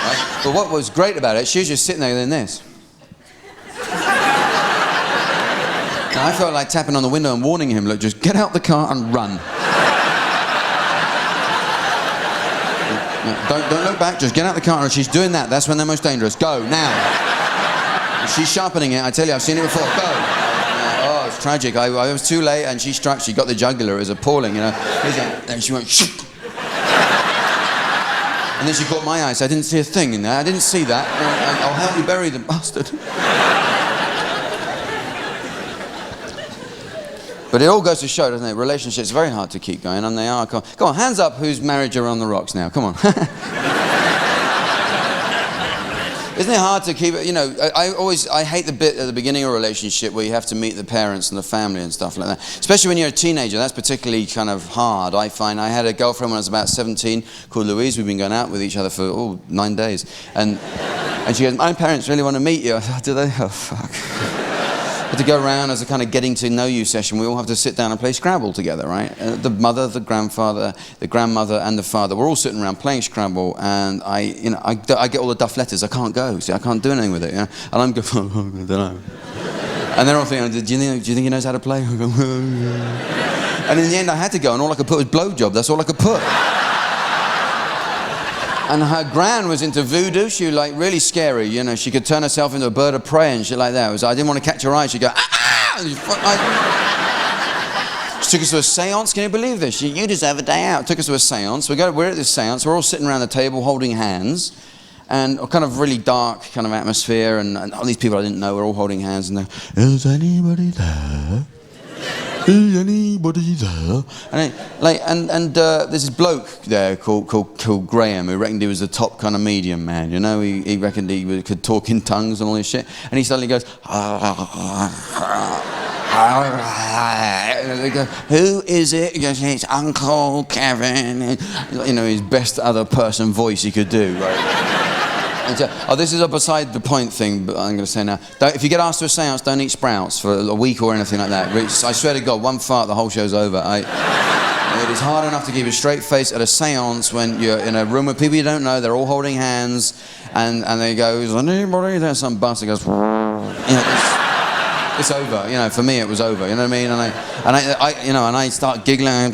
Right? But what was great about it, she was just sitting there doing this. Now, I felt like tapping on the window and warning him, look, just get out the car and run. Don't look back, just get out the car. And she's doing that, that's when they're most dangerous. Go, now. She's sharpening it, I tell you, I've seen it before. Go. Oh, it's tragic. I was too late and she got the jugular. It was appalling, And she went, shh. And then she caught my eye, so I didn't see a thing in there. I didn't see that. I'll help you bury the bastard. But it all goes to show, doesn't it? Relationships are very hard to keep going, and they are. Come on, hands up whose marriage are on the rocks now. Come on. Isn't it hard to keep it, I hate the bit at the beginning of a relationship where you have to meet the parents and the family and stuff like that. Especially when you're a teenager, that's particularly kind of hard, I find. I had a girlfriend when I was about 17 called Louise. We've been going out with each other for, 9 days. And she goes, my parents really want to meet you. I thought, do they? Oh, fuck. But to go around as a kind of getting to know you session, we all have to sit down and play Scrabble together, right? The mother, the grandfather, the grandmother, and the father. We're all sitting around playing Scrabble, and I get all the duff letters. I can't go. See, I can't do anything with it. And I'm going, I don't know. And they're all thinking, do you think he knows how to play? I go, and in the end, I had to go, and all I could put was blowjob. That's all I could put. And her gran was into voodoo. She was like really scary, She could turn herself into a bird of prey and shit like that. I didn't want to catch her eye. She'd go, ah! She took us to a seance. Can you believe this? You deserve a day out. Took us to a seance. We're at this seance. We're all sitting around the table holding hands, and a kind of really dark kind of atmosphere. And all these people I didn't know were all holding hands. And they're, is anybody there? Is anybody there? And there's this bloke there called Graham, who reckoned he was the top kind of medium man, He reckoned he could talk in tongues and all this shit. And he suddenly goes, and they go, who is it? He goes, it's Uncle Kevin. His best other person voice he could do, right? This is a beside the point thing, but I'm going to say now. If you get asked to a seance, don't eat sprouts for a week or anything like that. I swear to God, one fart, the whole show's over. It is hard enough to keep a straight face at a seance when you're in a room with people you don't know. They're all holding hands, and they go, is anybody there? Some bastard goes, it's over. For me, it was over. You know what I mean? And I start giggling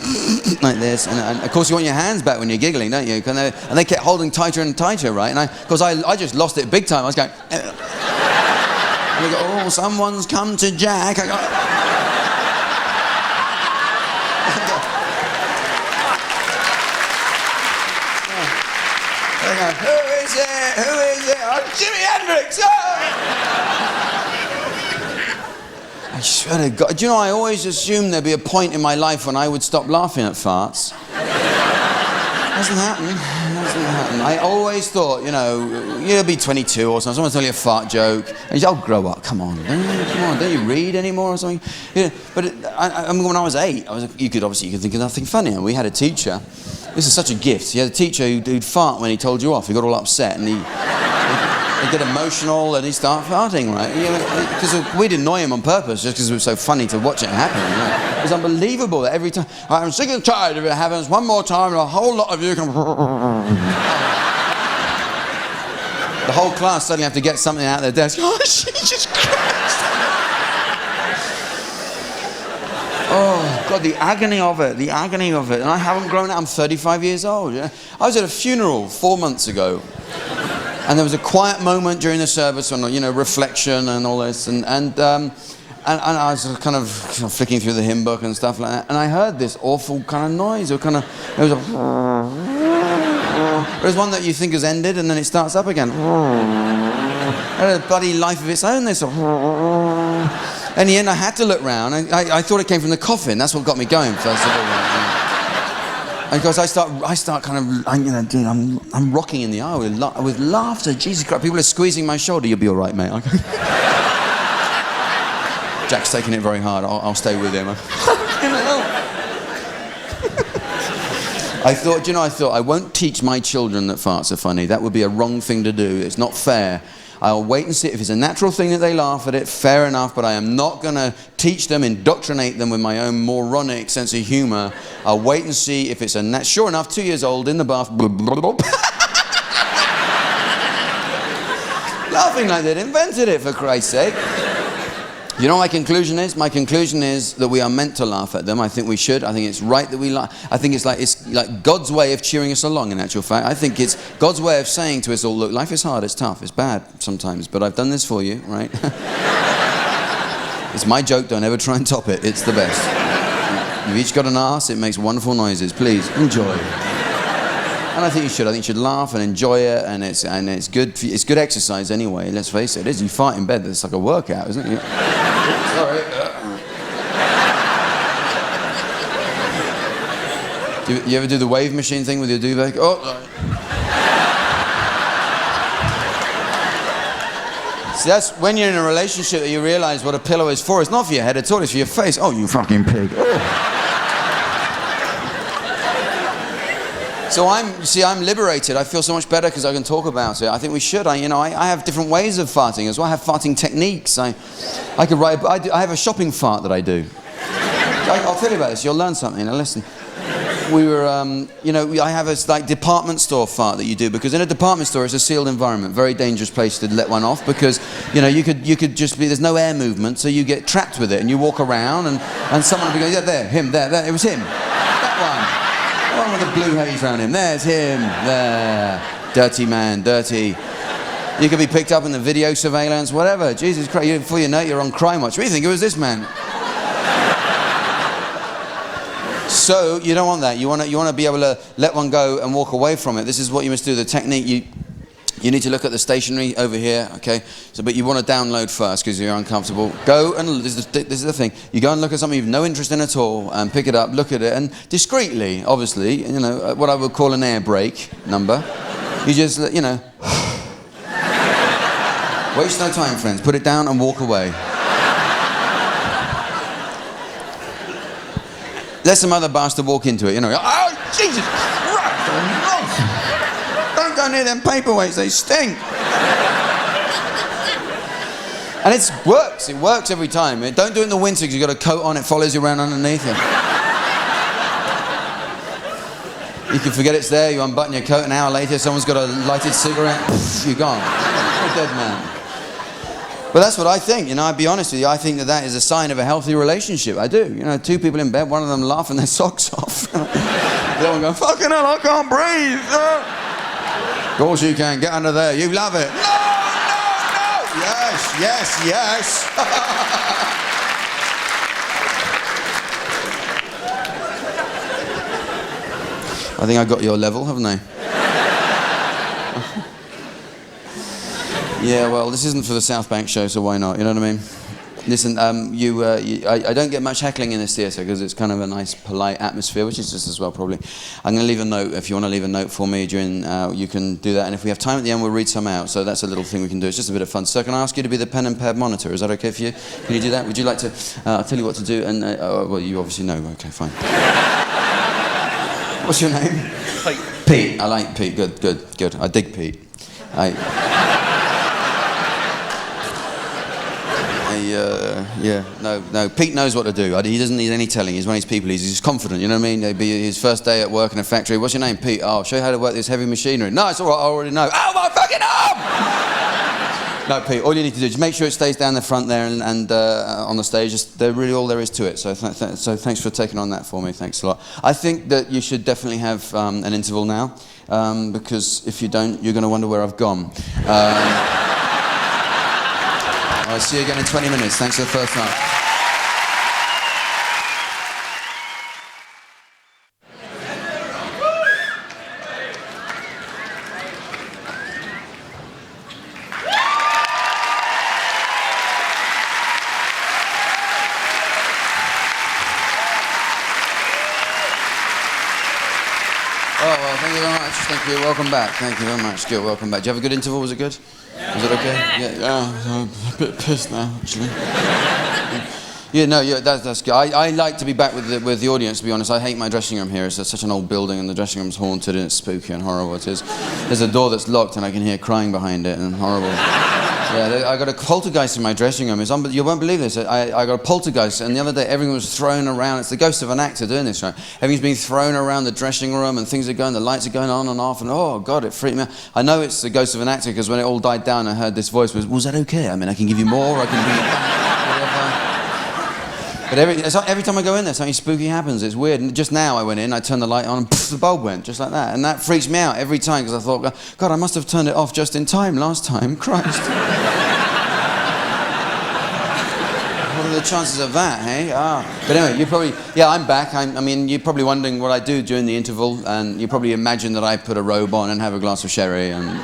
like this, and of course you want your hands back when you're giggling, don't you? And they kept holding tighter and tighter, right? And of course I just lost it big time. I was going, and they go, oh, someone's come to Jack. I go, who is it? Who is it? Oh, Jimi Hendrix! Oh! I swear to God, I always assumed there'd be a point in my life when I would stop laughing at farts. Hasn't happened. I always thought, you'll be 22 or something, someone tell you a fart joke, and you say, oh, grow up, come on, don't you read anymore or something? But when I was 8, you could think of nothing funny. And we had a teacher. This is such a gift. He had a teacher who'd fart when he told you off. He got all upset, and he'd get emotional, and he'd start farting, right? Because we'd annoy him on purpose just because it was so funny to watch it happen. It was unbelievable that every time, I'm sick and tired if it happens one more time, and a whole lot of you can... The whole class suddenly have to get something out of their desk. Oh, Jesus Christ! Oh, God, the agony of it. And I haven't grown up. I'm 35 years old. I was at a funeral 4 months ago. And there was a quiet moment during the service on, reflection and all this. And I was kind of flicking through the hymn book and stuff like that. And I heard this awful kind of noise. It was one that you think has ended and then it starts up again. It had a bloody life of its own. This. In the end, I had to look round. I thought it came from the coffin. That's what got me going first of all. And because I start kind of, I'm rocking in the aisle with laughter. Jesus Christ, people are squeezing my shoulder. You'll be all right, mate. Jack's taking it very hard. I'll stay with him. I thought, I won't teach my children that farts are funny. That would be a wrong thing to do. It's not fair. I'll wait and see if it's a natural thing that they laugh at it, fair enough, but I am not going to teach them, indoctrinate them with my own moronic sense of humour. I'll wait and see if it's a sure enough, 2 years old, in the bath, laughing like they'd invented it, for Christ's sake. You know what my conclusion is? My conclusion is that we are meant to laugh at them. I think we should. I think it's right that we laugh. I think it's like God's way of cheering us along, in actual fact. I think it's God's way of saying to us all, look, life is hard, it's tough, it's bad sometimes, but I've done this for you, right? It's my joke, don't ever try and top it. It's the best. You've each got an arse, it makes wonderful noises. Please, enjoy. And I think you should. I think you should laugh and enjoy it, and it's good. It's good exercise anyway. Let's face it. It is. You fart in bed. It's like a workout, isn't it? Sorry. You ever do the wave machine thing with your duvet? Oh. See, that's when you're in a relationship that you realise what a pillow is for. It's not for your head at all, it's for your face. Oh, you fucking pig. Oh. So I'm liberated. I feel so much better because I can talk about it. I think we should. I have different ways of farting as well. I have farting techniques. I could write. I have a shopping fart that I do. I'll tell you about this. You'll learn something. Now listen. We were, I have a like department store fart that you do, because in a department store it's a sealed environment, very dangerous place to let one off, because you could just be, there's no air movement, so you get trapped with it and you walk around and someone will be going, yeah, there, him, there, it was him, that one with the blue haze around him, there's him, there, dirty man, dirty. You could be picked up in the video surveillance, whatever. Jesus Christ, before you know it, you're on Crime Watch. What do you think? It was this man. So you don't want that. You want to be able to let one go and walk away from it. This is what you must do. The technique, you need to look at the stationery over here, okay? So, but you want to download first because you're uncomfortable. Go and this is the thing. You go and look at something you've no interest in at all, and pick it up, look at it, and discreetly, obviously, what I would call an air brake number. You just, waste no time, friends. Put it down and walk away. Let some other bastard walk into it, oh, Jesus Christ! Don't go near them paperweights, they stink! And it works every time. Don't do it in the winter because you've got a coat on, it follows you around underneath you. You can forget it's there, you unbutton your coat, an hour later someone's got a lighted cigarette, you're gone. You're a dead man. But that's what I think, I'd be honest with you, I think that is a sign of a healthy relationship, I do. Two people in bed, one of them laughing their socks off. The other one going, fucking hell, I can't breathe. Of course you can, get under there, you love it. No! Yes. I think I got your level, haven't I? Yeah, well, this isn't for the South Bank show, so why not? You know what I mean? Listen, I don't get much heckling in this theatre because it's kind of a nice, polite atmosphere, which is just as well, probably. I'm going to leave a note. If you want to leave a note for me during, you can do that. And if we have time at the end, we'll read some out. So that's a little thing we can do. It's just a bit of fun. So can I ask you to be the pen and pad monitor? Is that okay for you? Can you do that? Would you like to? I'll tell you what to do. And well, you obviously know. Okay, fine. What's your name? Pete. I like Pete. Good. I dig Pete. No. Pete knows what to do. He doesn't need any telling. He's one of these people. He's confident. You know what I mean? It'd be his first day at work in a factory. What's your name, Pete? Oh, I'll show you how to work this heavy machinery. No, it's all right. I already know. Oh my fucking arm! No, Pete. All you need to do is make sure it stays down the front there and on the stage. They're really all there is to it. So thanks for taking on that for me. Thanks a lot. I think that you should definitely have an interval now, because if you don't, you're going to wonder where I've gone. I'll see you again in 20 minutes. Thanks for the first time. Oh, well, thank you very much. Thank you. Welcome back. Thank you very much. Good. Welcome back. Did you have a good interval? Was it good? Was it okay? Yeah, I'm a bit pissed now, actually. That's good. I like to be back with the audience, to be honest. I hate my dressing room here. It's such an old building and the dressing room's haunted and it's spooky and horrible. It is. There's a door that's locked and I can hear crying behind it and horrible. Yeah, I got a poltergeist in my dressing room. You won't believe this. I got a poltergeist, and the other day everything was thrown around. It's the ghost of an actor doing this, right? Everything's being thrown around the dressing room, and things are going, the lights are going on and off, and oh God, it freaked me out. I know it's the ghost of an actor because when it all died down, I heard this voice was that okay? I mean, I can give you more, I can bring it back, whatever. But every time I go in there, something spooky happens. It's weird. And just now I went in, I turned the light on, and the bulb went, just like that. And that freaks me out every time because I thought, God, I must have turned it off just in time last time. Christ. What are the chances of that, hey? But anyway, I'm back. I mean, you're probably wondering what I do during the interval, and you probably imagine that I put a robe on and have a glass of sherry, and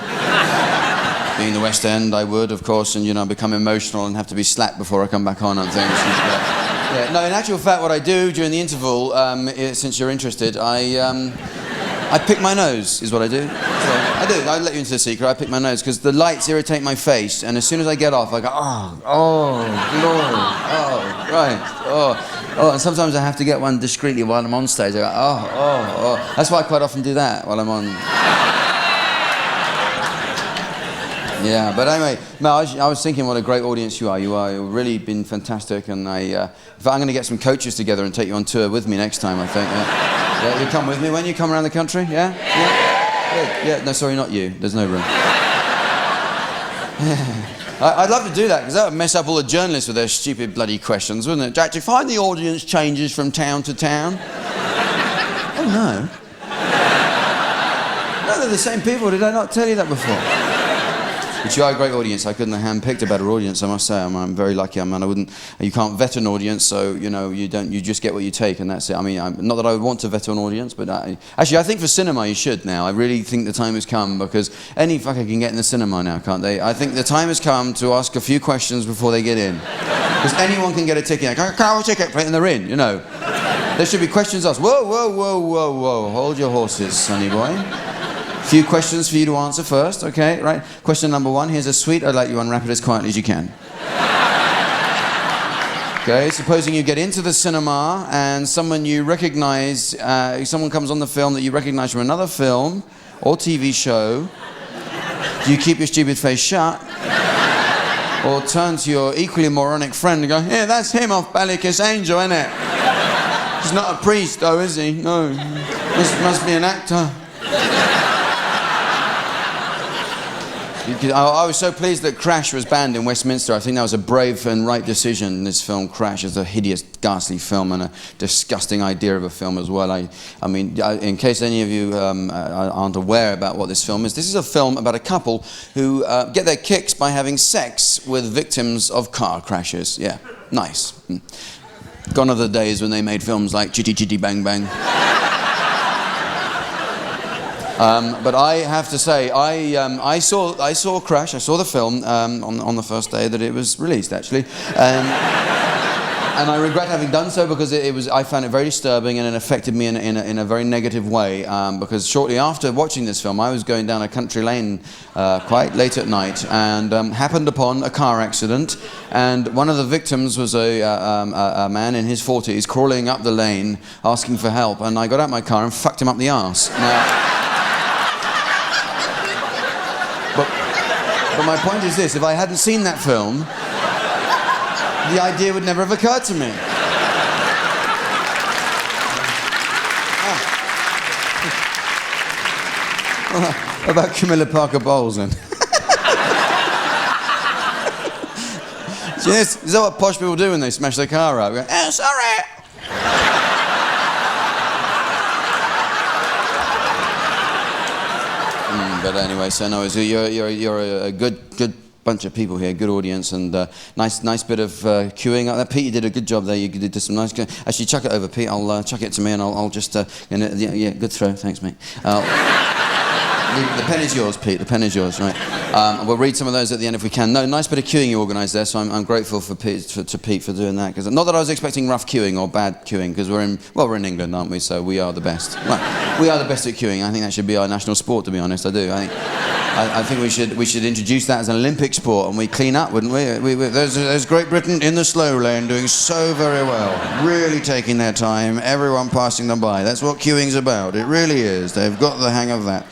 being the West End, I would, of course, and, become emotional and have to be slapped before I come back on and things. Yeah, no, in actual fact, what I do during the interval, since you're interested, I pick my nose, is what I do. So I do. I let you into the secret. I pick my nose because the lights irritate my face, and as soon as I get off, I go, oh, glory, oh, right, oh, and sometimes I have to get one discreetly while I'm on stage. I go, oh. That's why I quite often do that while I'm on. Yeah, but anyway, no, I was thinking what a great audience you are. You've really been fantastic, and I'm going to get some coaches together and take you on tour with me next time, I think. Yeah, you come with me when you come around the country, yeah? Yeah, no, sorry, not you. There's no room. I'd love to do that, because that would mess up all the journalists with their stupid bloody questions, wouldn't it? Jack, do you find the audience changes from town to town? Oh, no. No, they're the same people. Did I not tell you that before? But you are a great audience. I couldn't have handpicked a better audience, I must say. I'm very lucky. You can't vet an audience, so you just get what you take, and that's it. I mean, not that I would want to vet an audience, but actually, I think for cinema you should now. I really think the time has come, because any fucker can get in the cinema now, can't they? I think the time has come to ask a few questions before they get in, because anyone can get a ticket. Can I have a ticket? And they're in. There should be questions asked. Whoa! Hold your horses, sonny boy. Few questions for you to answer first, okay, right? Question number one, here's a sweet, I'd like you to unwrap it as quietly as you can. Okay, supposing you get into the cinema and someone you recognize, someone comes on the film that you recognize from another film or TV show, do you keep your stupid face shut? Or turn to your equally moronic friend and go, yeah, that's him off Ballykiss Angel, isn't it? He's not a priest though, is he? No, must be an actor. I was so pleased that Crash was banned in Westminster. I think that was a brave and right decision. This film, Crash, is a hideous, ghastly film and a disgusting idea of a film as well. I mean, in case any of you aren't aware about what this film is a film about a couple who get their kicks by having sex with victims of car crashes. Yeah, nice. Gone are the days when they made films like Chitty Chitty Bang Bang. But I have to say, I saw Crash. I saw the film on the first day that it was released, actually, and I regret having done so, because I found it very disturbing, and it affected me in a very negative way. Because shortly after watching this film, I was going down a country lane quite late at night, and happened upon a car accident, and one of the victims was a man in his 40s crawling up the lane asking for help, and I got out my car and fucked him up the arse. But my point is this, if I hadn't seen that film, the idea would never have occurred to me. What about Camilla Parker Bowles then? Is that what posh people do when they smash their car up? Go, oh, sorry! But anyway, so no, you're a good bunch of people here, good audience, and nice bit of queuing. Pete, you did a good job there. You did some nice. Actually, chuck it over, Pete. I'll chuck it to me, and I'll just. Yeah, good throw. Thanks, mate. The pen is yours, Pete. The pen is yours, right? We'll read some of those at the end if we can. No, nice bit of queuing you organised there, so I'm grateful for Pete for doing that. Because not that I was expecting rough queuing or bad queuing, because we're in England, aren't we? So we are the best. Right. We are the best at queuing. I think that should be our national sport, to be honest. I do. I think we should introduce that as an Olympic sport, and we clean up, wouldn't we? There's Great Britain in the slow lane doing so very well, really taking their time. Everyone passing them by. That's what queuing's about. It really is. They've got the hang of that.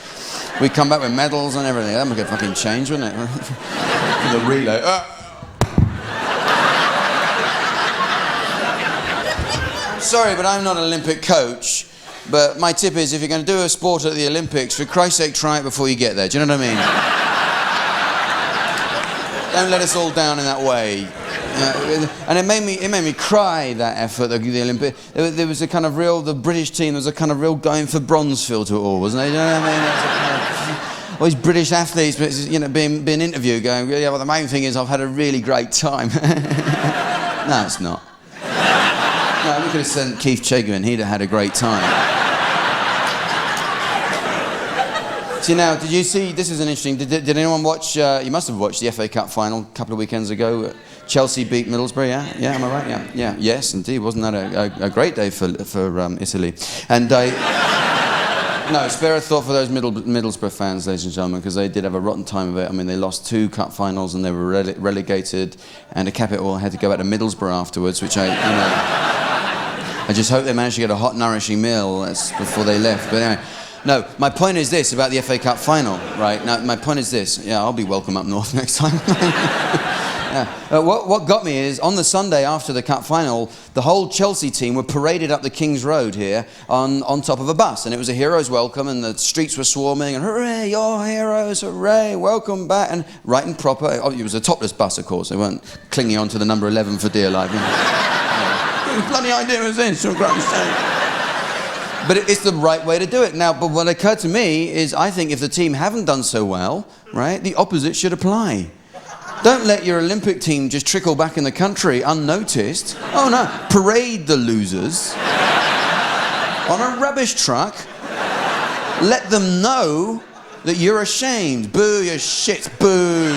We come back with medals and everything. That would make a fucking change, wouldn't it? The relay. Sorry, but I'm not an Olympic coach. But my tip is, if you're going to do a sport at the Olympics, for Christ's sake, try it before you get there. Do you know what I mean? Don't let us all down in that way. And it made me cry, that effort, the Olympic. There was a kind of real, the British team, there was a kind of real going for bronze feel to it all, wasn't there? You know what I mean? All these British athletes, being interviewed, going, yeah, well, the main thing is I've had a really great time. No, it's not. No, we could have sent Keith Chegwin, he'd have had a great time. See, now, did you see, this is an interesting, did anyone watch, you must have watched the FA Cup final a couple of weekends ago. Chelsea beat Middlesbrough, yeah? Yeah, am I right? Yeah. Yes, indeed. Wasn't that a great day for Italy? And No, spare a thought for those Middlesbrough fans, ladies and gentlemen, because they did have a rotten time of it. I mean, they lost 2 cup finals and they were relegated, and to cap it all, had to go back to Middlesbrough afterwards, which I just hope they managed to get a hot, nourishing meal before they left. But anyway, no, my point is this about the FA Cup final, right? Now, my point is this. Yeah, I'll be welcome up north next time. Yeah. What got me is, on the Sunday after the cup final, the whole Chelsea team were paraded up the King's Road here on top of a bus, and it was a hero's welcome, and the streets were swarming, and hooray, you're heroes, hooray, welcome back, and right and proper. It was a topless bus, of course. They weren't clinging on to the number 11 for dear life. Whose bloody idea was this, for Christ's sake? But it's the right way to do it. Now, but what occurred to me is, I think if the team haven't done so well, right, the opposite should apply. Don't let your Olympic team just trickle back in the country unnoticed. Oh no, parade the losers on a rubbish truck. Let them know that you're ashamed. Boo, you shit, boo.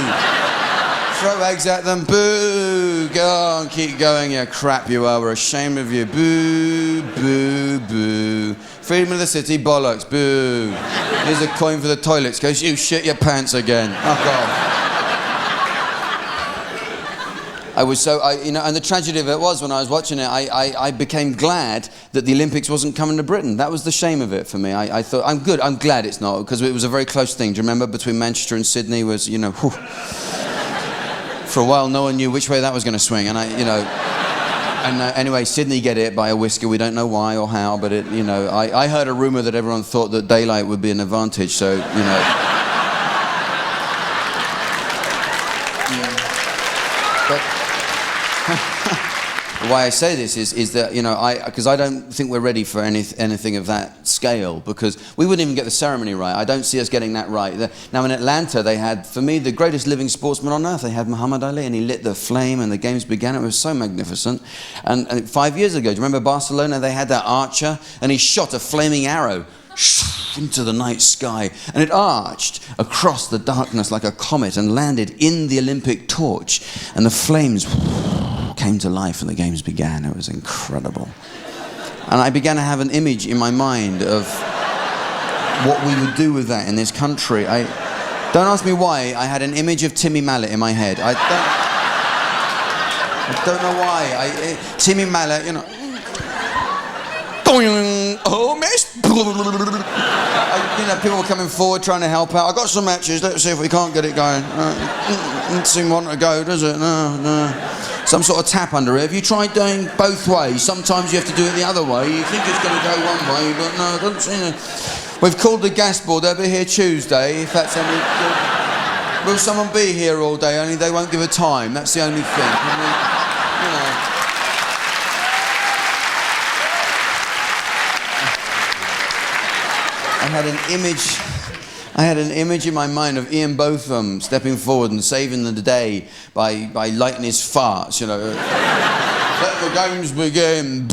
Throw eggs at them, boo. Go on, keep going, you crap you are. We're ashamed of you. Boo, boo, boo. Freedom of the city, bollocks, boo. Here's a coin for the toilets, because you shit your pants again. Fuck off. And the tragedy of it was, when I was watching it, I became glad that the Olympics wasn't coming to Britain. That was the shame of it for me. I thought, I'm glad it's not, because it was a very close thing. Do you remember, between Manchester and Sydney was, whew. For a while, no one knew which way that was going to swing, and anyway, Sydney get it by a whisker. We don't know why or how, but I heard a rumour that everyone thought that daylight would be an advantage, so, But why I say this is that, because I don't think we're ready for anything of that scale, because we wouldn't even get the ceremony right. I don't see us getting that right. Now, in Atlanta, they had, for me, the greatest living sportsman on earth. They had Muhammad Ali, and he lit the flame, and the games began. It was so magnificent. And 5 years ago, do you remember Barcelona? They had that archer, and he shot a flaming arrow into the night sky, and it arched across the darkness like a comet and landed in the Olympic torch, and the flames came to life and the games began. It was incredible. And I began to have an image in my mind of what we would do with that in this country. Don't ask me why. I had an image of Timmy Mallet in my head. I don't know why. Timmy Mallet, oh, miss. People were coming forward trying to help out. I got some matches. Let's see if we can't get it going. Doesn't seem want to go, does it? No. Some sort of tap under it. Have you tried doing both ways? Sometimes you have to do it the other way. You think it's going to go one way, but no, it doesn't seem to. We've called the gas board. They'll be here Tuesday. If that's any good. Will someone be here all day? Only they won't give a time. That's the only thing. I had an image in my mind of Ian Botham stepping forward and saving the day by lighting his farts, Let the games begin.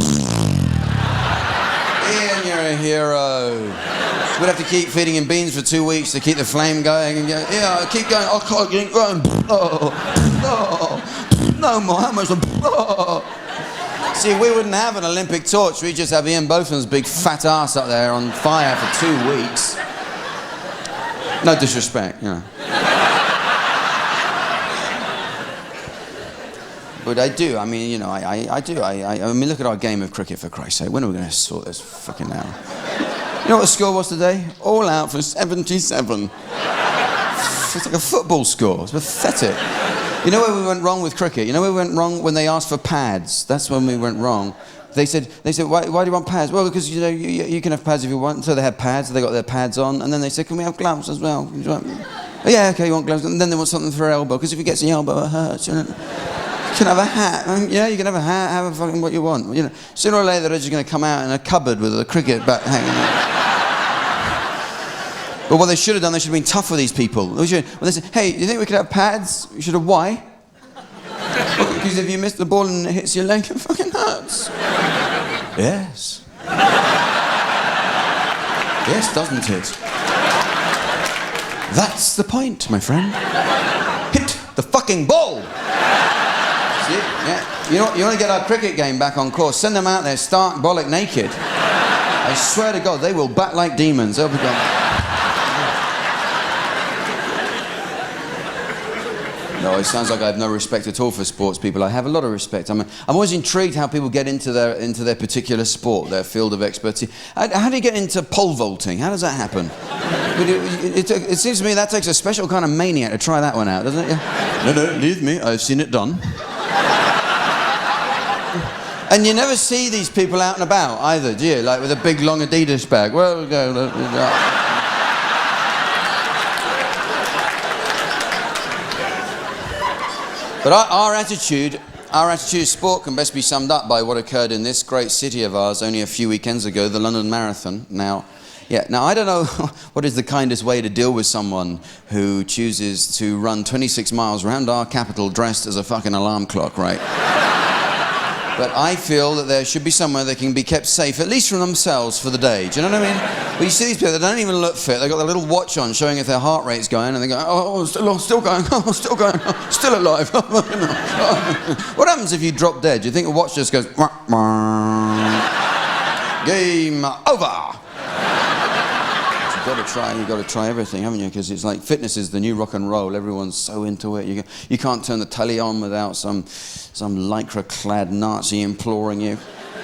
Ian, you're a hero. We'd have to keep feeding him beans for 2 weeks to keep the flame going, and yeah, keep going. I can't keep going. No more. How much? See, we wouldn't have an Olympic torch. We'd just have Ian Botham's big fat ass up there on fire for 2 weeks. No disrespect, But I do. I mean, I do. I mean, look at our game of cricket, for Christ's sake. When are we going to sort this fucking out? You know what the score was today? All out for 77. It's like a football score. It's pathetic. You know where we went wrong with cricket? You know where we went wrong? When they asked for pads. That's when we went wrong. They said, why do you want pads? Well, because you can have pads if you want. So they had pads. They got their pads on, and then they said, can we have gloves as well? Oh, yeah, okay, you want gloves, and then they want something for elbow, because if it gets the elbow, it hurts. You can have a hat. Yeah, you can have a hat. Have a fucking what you want. Sooner or later they're just going to come out in a cupboard with a cricket bat hanging out. But what they should have done, they should have been tough with these people. When they said, hey, do you think we could have pads? You should have, why? Because if you miss the ball and it hits your leg, it fucking hurts. Yes. Yes, doesn't it? That's the point, my friend. Hit the fucking ball! See? Yeah. You want to get our cricket game back on course? Send them out there stark bollock naked. I swear to God, they will bat like demons. They'll be gone. No, it sounds like I have no respect at all for sports people. I have a lot of respect. I'm always intrigued how people get into their particular sport, their field of expertise. How do you get into pole vaulting? How does that happen? It seems to me that takes a special kind of maniac to try that one out, doesn't it? No, leave me. I've seen it done. And you never see these people out and about either, do you? Like with a big long Adidas bag. Well, we'll go. But our attitude of sport can best be summed up by what occurred in this great city of ours only a few weekends ago, the London Marathon. Now I don't know what is the kindest way to deal with someone who chooses to run 26 miles around our capital dressed as a fucking alarm clock, right? But I feel that there should be somewhere they can be kept safe, at least from themselves, for the day. Do you know what I mean? Well, you see these people that don't even look fit. They've got their little watch on showing if their heart rate's going, and they go, oh, still going, oh, still going, oh, still alive. What happens if you drop dead? Do you think the watch just goes, game over? You've got to try everything, haven't you? Because it's like fitness is the new rock and roll. Everyone's so into it. You can't turn the telly on without some lycra-clad Nazi imploring you.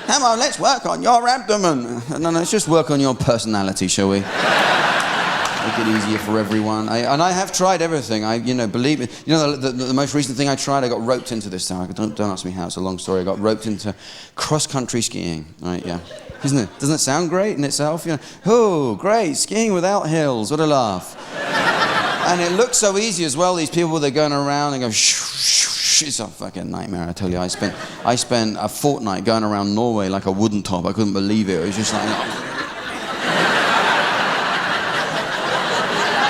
Come on, let's work on your abdomen. No, let's just work on your personality, shall we? Make it easier for everyone. I have tried everything. Believe me. You know, the most recent thing I tried, I got roped into this time. Don't ask me how. It's a long story. I got roped into cross-country skiing. Right? Yeah. Doesn't it sound great in itself? You know, oh, great, skiing without hills, what a laugh. And it looks so easy as well, these people, they're going around and go, shh, it's a fucking nightmare, I tell you. I spent a fortnight going around Norway like a wooden top. I couldn't believe it. It was just like...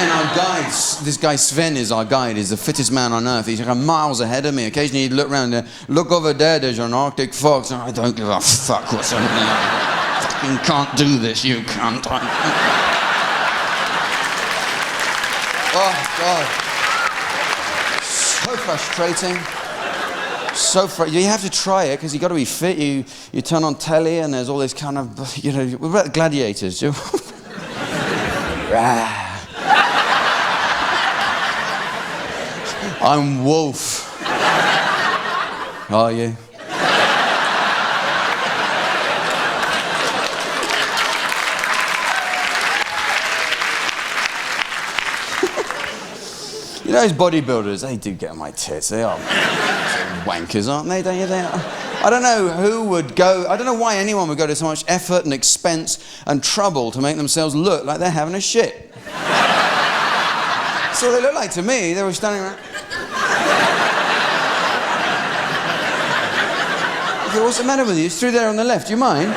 And our guide, this guy Sven is our guide. He's the fittest man on earth. He's like miles ahead of me. Occasionally he'd look around there, look over there's an Arctic fox. I don't give a fuck what's over there. You can't do this, you can't. Oh, God. So frustrating. You have to try it, because you've got to be fit. You turn on telly, and there's all this kind of, what about gladiators? I'm Wolf. Are you? You know those bodybuilders, they do get on my tits. They are wankers, aren't they? I don't know who would go, I don't know why anyone would go to so much effort and expense and trouble to make themselves look like they're having a shit. That's what they look like to me. They were standing around. Okay, what's the matter with you? It's through there on the left. Do you mind?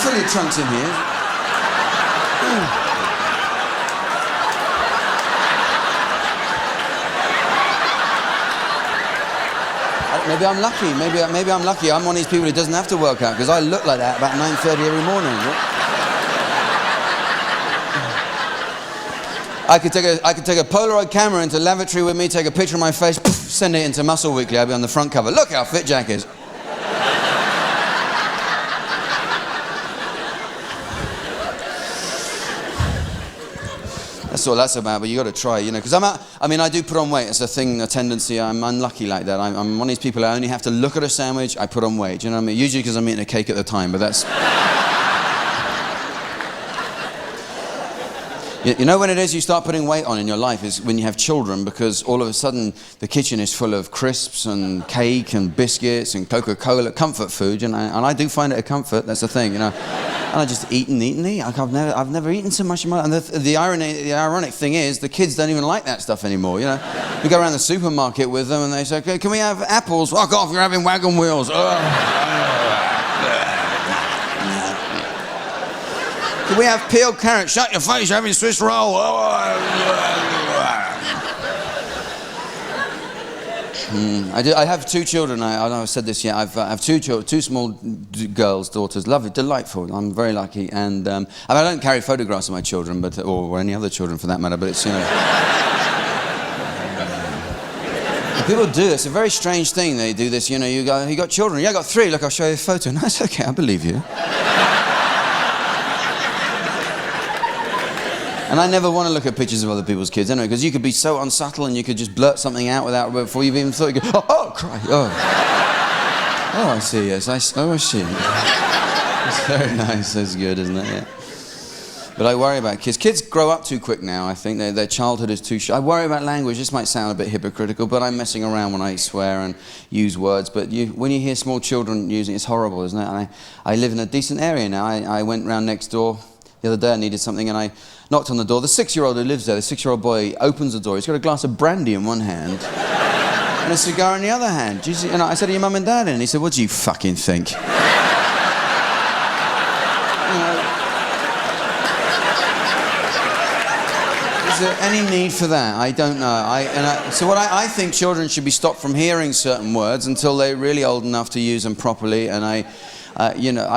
Fill your trunks in here. Maybe I'm lucky. Maybe I'm lucky. I'm one of these people who doesn't have to work out, because I look like that about 9:30 every morning. I could take a Polaroid camera into the lavatory with me, take a picture of my face, send it into Muscle Weekly. I'll be on the front cover. Look how fit Jack is. That's all that's about, but you got to try, because I do put on weight. It's a thing, a tendency. I'm unlucky like that. I'm one of these people, I only have to look at a sandwich, I put on weight. Do you know what I mean? Usually because I'm eating a cake at the time, but that's... You know when it is you start putting weight on in your life is when you have children, because all of a sudden the kitchen is full of crisps and cake and biscuits and Coca-Cola, comfort food, and I do find it a comfort, that's the thing, And I just eat and eat and eat. I've never eaten so much in my life. And the ironic thing is, the kids don't even like that stuff anymore, We go around the supermarket with them and they say, okay, can we have apples? Fuck off, you're having wagon wheels. Can we have peeled carrots? Shut your face, you're having Swiss roll. I have two children. I don't know if I've said this yet. I have two small girls, daughters. Lovely, delightful. I'm very lucky. And I don't carry photographs of my children, or any other children for that matter. But it's people do. It's a very strange thing. They do this. You got children. Yeah, I got three. Look, I'll show you a photo. No, it's okay. I believe you. And I never want to look at pictures of other people's kids anyway, because you could be so unsubtle and you could just blurt something out before you've even thought. You go, oh, cry, oh. Oh, I see, yes, I see. It's very nice, that's good, isn't it? Yeah. But I worry about kids. Kids grow up too quick now, I think. Their childhood is too short. I worry about language. This might sound a bit hypocritical, but I'm messing around when I swear and use words. But when you hear small children using it, it's horrible, isn't it? And I live in a decent area now. I went round next door the other day. I needed something, and I knocked on the door. The 6-year-old who lives there, the 6-year-old boy, opens the door. He's got a glass of brandy in one hand and a cigar in the other hand. Do you see? And I said, are your mum and dad in? And he said, what do you fucking think? Is there any need for that? I don't know. So I think children should be stopped from hearing certain words until they're really old enough to use them properly. And I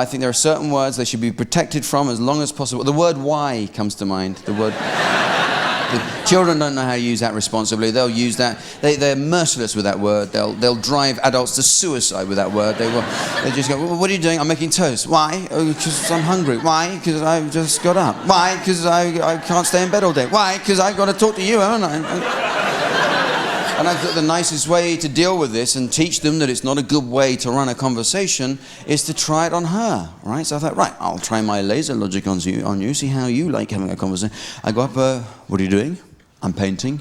think there are certain words they should be protected from as long as possible. The word "why" comes to mind. The word. Children don't know how to use that responsibly. They'll use that. They're merciless with that word. They'll drive adults to suicide with that word. They just go, well, what are you doing? I'm making toast. Why? Because I'm hungry. Why? Because I've just got up. Why? Because I can't stay in bed all day. Why? Because I've got to talk to you, haven't I? And I thought the nicest way to deal with this and teach them that it's not a good way to run a conversation is to try it on her, right? So I thought, right, I'll try my laser logic on you, see how you like having a conversation. I go up, what are you doing? I'm painting.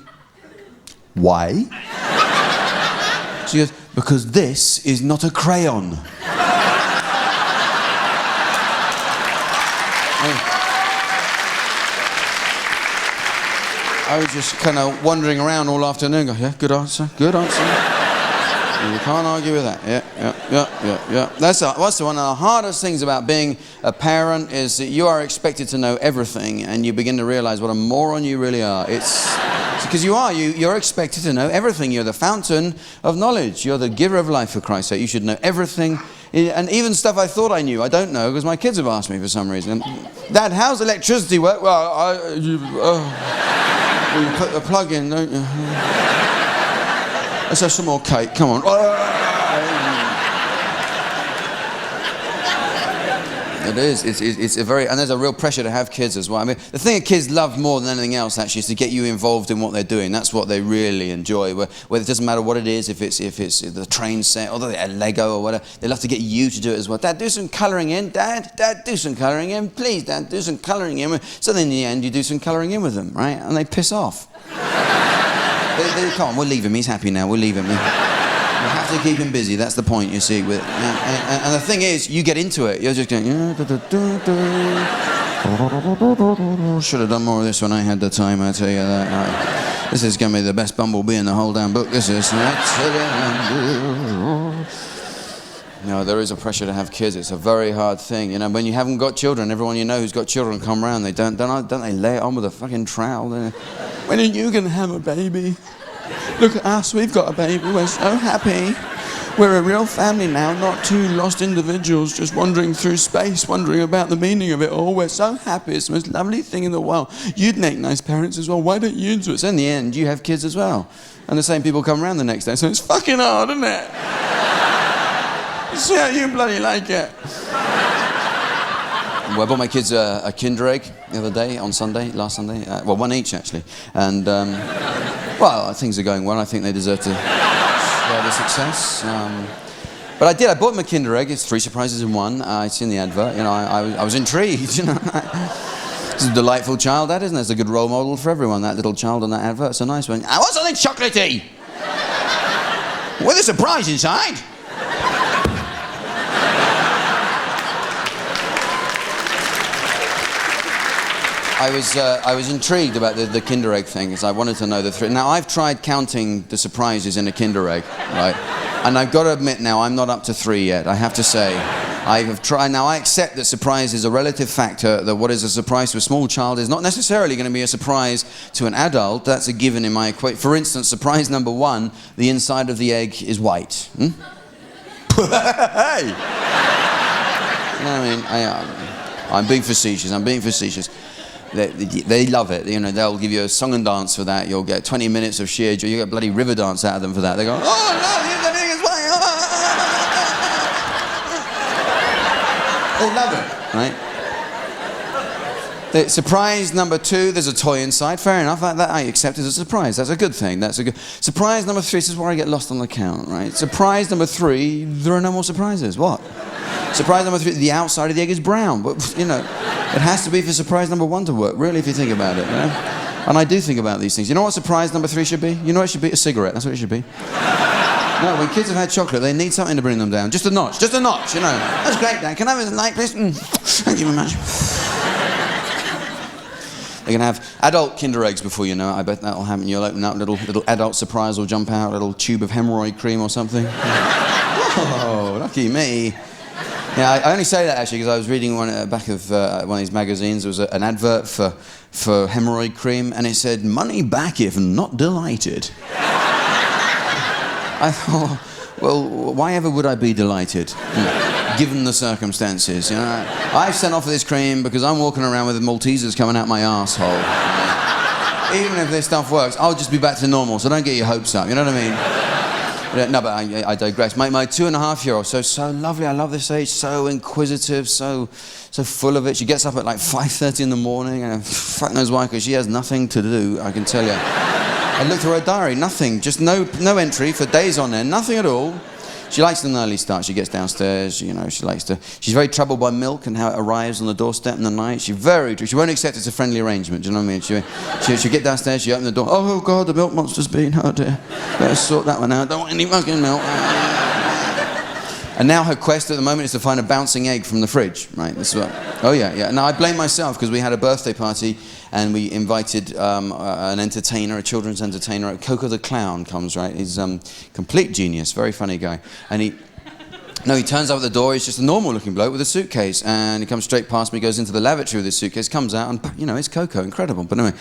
Why? She goes, because this is not a crayon. I was just kind of wandering around all afternoon going, yeah, good answer. You can't argue with that. Yeah. That's one of the hardest things about being a parent is that you are expected to know everything and you begin to realize what a moron you really are. It's because you're expected to know everything. You're the fountain of knowledge. You're the giver of life, for Christ's sake. You should know everything. And even stuff I thought I knew, I don't know because my kids have asked me for some reason. Dad, how's electricity work? Well, you put the plug in, don't you? Let's have some more cake, come on. It is, it's a very, and there's a real pressure to have kids as well. I mean, the thing that kids love more than anything else actually is to get you involved in what they're doing. That's what they really enjoy, where it doesn't matter what it is, if it's the train set, or the Lego or whatever, they love to get you to do it as well. Dad, do some colouring in, Dad, do some colouring in, please, Dad, do some colouring in. So then in the end you do some colouring in with them, right? And they piss off. they come on, we'll leave him, he's happy now, we'll leave him. You have to keep him busy, that's the point, you see. And the thing is, you get into it. You're just going, should have done more of this when I had the time, I tell you that. This is going to be the best bumblebee in the whole damn book, this is. No, there is a pressure to have kids. It's a very hard thing. You know, when you haven't got children, everyone you know who's got children come round, they don't they lay it on with a fucking trowel? When are you going to have a baby? Look at us, we've got a baby, we're so happy. We're a real family now, not two lost individuals just wandering through space, wondering about the meaning of it all. We're so happy, it's the most lovely thing in the world. You'd make nice parents as well, why don't you do it? So in the end, you have kids as well. And the same people come around the next day, so it's fucking hard, isn't it? See how you bloody like it. Well, I bought my kids a Kinder Egg the other day, last Sunday. Well, one each, actually. And, well, things are going well. I think they deserve to share the success. But I bought them a Kinder Egg. It's 3 surprises in one. I'd seen the advert. You know, I was intrigued, you know. It's a delightful child, that, isn't it? It's a good role model for everyone, that little child on that advert. It's a nice one. I want something chocolatey! With a surprise inside! I was intrigued about the Kinder Egg thing, because I wanted to know the three. Now, I've tried counting the surprises in a Kinder Egg, right? And I've got to admit now, I'm not up to 3 yet, I have to say. I have tried. Now, I accept that surprise is a relative factor, that what is a surprise to a small child is not necessarily going to be a surprise to an adult. That's a given in my equation. For instance, surprise number 1, the inside of the egg is white. Hey! You know what I mean? I'm being facetious, They love it, you know, they'll give you a song and dance for that, you'll get 20 minutes of sheer joy, you get a bloody river dance out of them for that. They go, oh no, the thing is white. They love it, right? Surprise number 2, there's a toy inside. Fair enough, that I accept as a surprise. That's a good thing. That's a good. Surprise number 3, this is where I get lost on the count, right? Surprise number 3, there are no more surprises. What? Surprise number 3, the outside of the egg is brown. But, you know, it has to be for surprise number 1 to work, really, if you think about it, you know? And I do think about these things. You know what surprise number 3 should be? You know what it should be? A cigarette. That's what it should be. No, when kids have had chocolate, they need something to bring them down. Just a notch, you know. That's great, Dad. Can I have a light, please? Thank you very much. They're going to have adult Kinder Eggs before you know it. I bet that'll happen. You'll open up, little adult surprise will jump out, a little tube of hemorrhoid cream or something. Oh, lucky me. Yeah, I only say that actually because I was reading back of one of these magazines. There was an advert for hemorrhoid cream, and it said, "Money back if not delighted." I thought, well, why ever would I be delighted, given the circumstances? You know, I've sent off for this cream because I'm walking around with the Maltesers coming out my arsehole. Even if this stuff works, I'll just be back to normal, so don't get your hopes up, you know what I mean? No, but I digress. My 2.5-year-old, so lovely. I love this age. So inquisitive, so full of it. She gets up at like 5:30 in the morning, and fuck knows why, because she has nothing to do. I can tell you. I looked through her diary. Nothing. Just no entry for days on end. Nothing at all. She likes an early start. She gets downstairs. You know, she's very troubled by milk and how it arrives on the doorstep in the night. She won't accept it's a friendly arrangement. Do you know what I mean? She'll get downstairs. She open the door. Oh God, the milk monster's been. Oh dear. Better sort that one out. Don't want any fucking milk. And now her quest at the moment is to find a bouncing egg from the fridge. Right. This is what. Oh yeah. Now I blame myself because we had a birthday party and we invited an entertainer, a children's entertainer. Coco the Clown comes, right? He's complete genius, very funny guy. And he turns up at the door. He's just a normal-looking bloke with a suitcase, and he comes straight past me, goes into the lavatory with his suitcase, comes out, and you know, it's Coco, incredible. But anyway.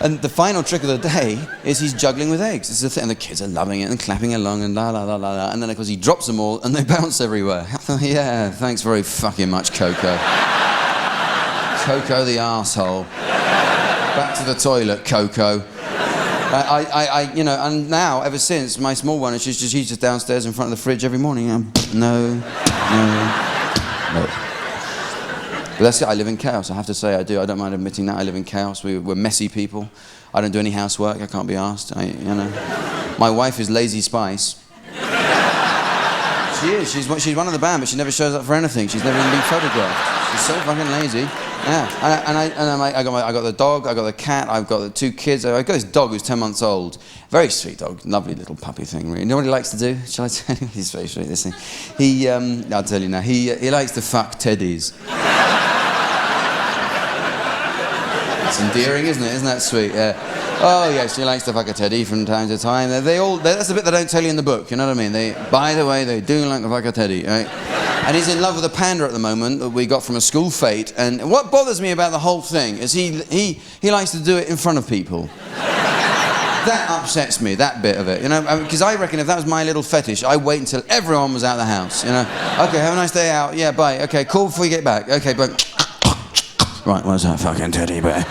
And the final trick of the day is he's juggling with eggs. This is the thing, and the kids are loving it and clapping along and la la la la la. And then of course he drops them all and they bounce everywhere. Yeah, thanks very fucking much, Coco. Coco the arsehole. Back to the toilet, Coco. You know, and now ever since my small one, she's just downstairs in front of the fridge every morning. No. But that's it, I live in chaos, I have to say I do. I don't mind admitting that, I live in chaos. We're messy people. I don't do any housework, I can't be asked. You know. My wife is Lazy Spice. She is, she's one of the band, but she never shows up for anything. She's never even been photographed. She's so fucking lazy. Yeah, I got the dog, I got the cat, I've got the 2 kids. I got this dog who's 10 months old. Very sweet dog, lovely little puppy thing, really. You know what he likes to do? Shall I tell you? He's very sweet, this thing. I'll tell you now, he likes to fuck teddies. It's endearing, isn't it? Isn't that sweet? Yeah. Oh yes, he likes to fuck a teddy from time to time. That's the bit they don't tell you in the book, you know what I mean? By the way, they do like to fuck a teddy, right? And he's in love with a panda at the moment that we got from a school fete. And what bothers me about the whole thing is he likes to do it in front of people. That upsets me, that bit of it, you know, because I reckon if that was my little fetish, I'd wait until everyone was out of the house, you know. Okay, have a nice day out. Yeah, bye. Okay, call before you get back. Okay, bye. Right, where's that fucking teddy bear?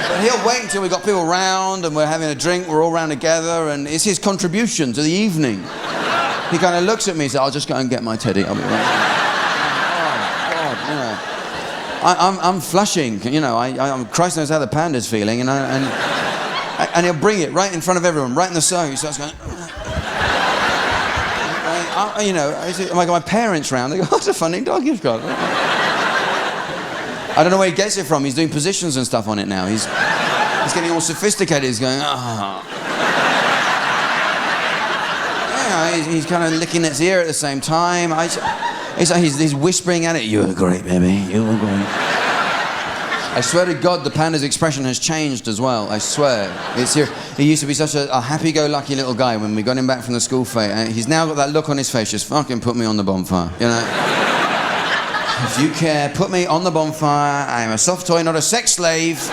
But he'll wait until we've got people round and we're having a drink, we're all round together, and it's his contribution to the evening. He kind of looks at me and says, I'll just go and get my teddy, I'll be right. Oh, God, you know. I'm flushing, you know, Christ knows how the panda's feeling, and he'll bring it right in front of everyone, right in the circle. He starts going... you know, my parents round, they go, what a funny dog you've got. I don't know where he gets it from. He's doing positions and stuff on it now. He's getting all sophisticated. He's going, Yeah, he's kind of licking its ear at the same time. He's whispering at it, you were great, baby, you were great. I swear to God, the panda's expression has changed as well, I swear. He used to be such a happy-go-lucky little guy when we got him back from the school fete, and he's now got that look on his face, just fucking put me on the bonfire, you know? If you care, put me on the bonfire. I am a soft toy, not a sex slave.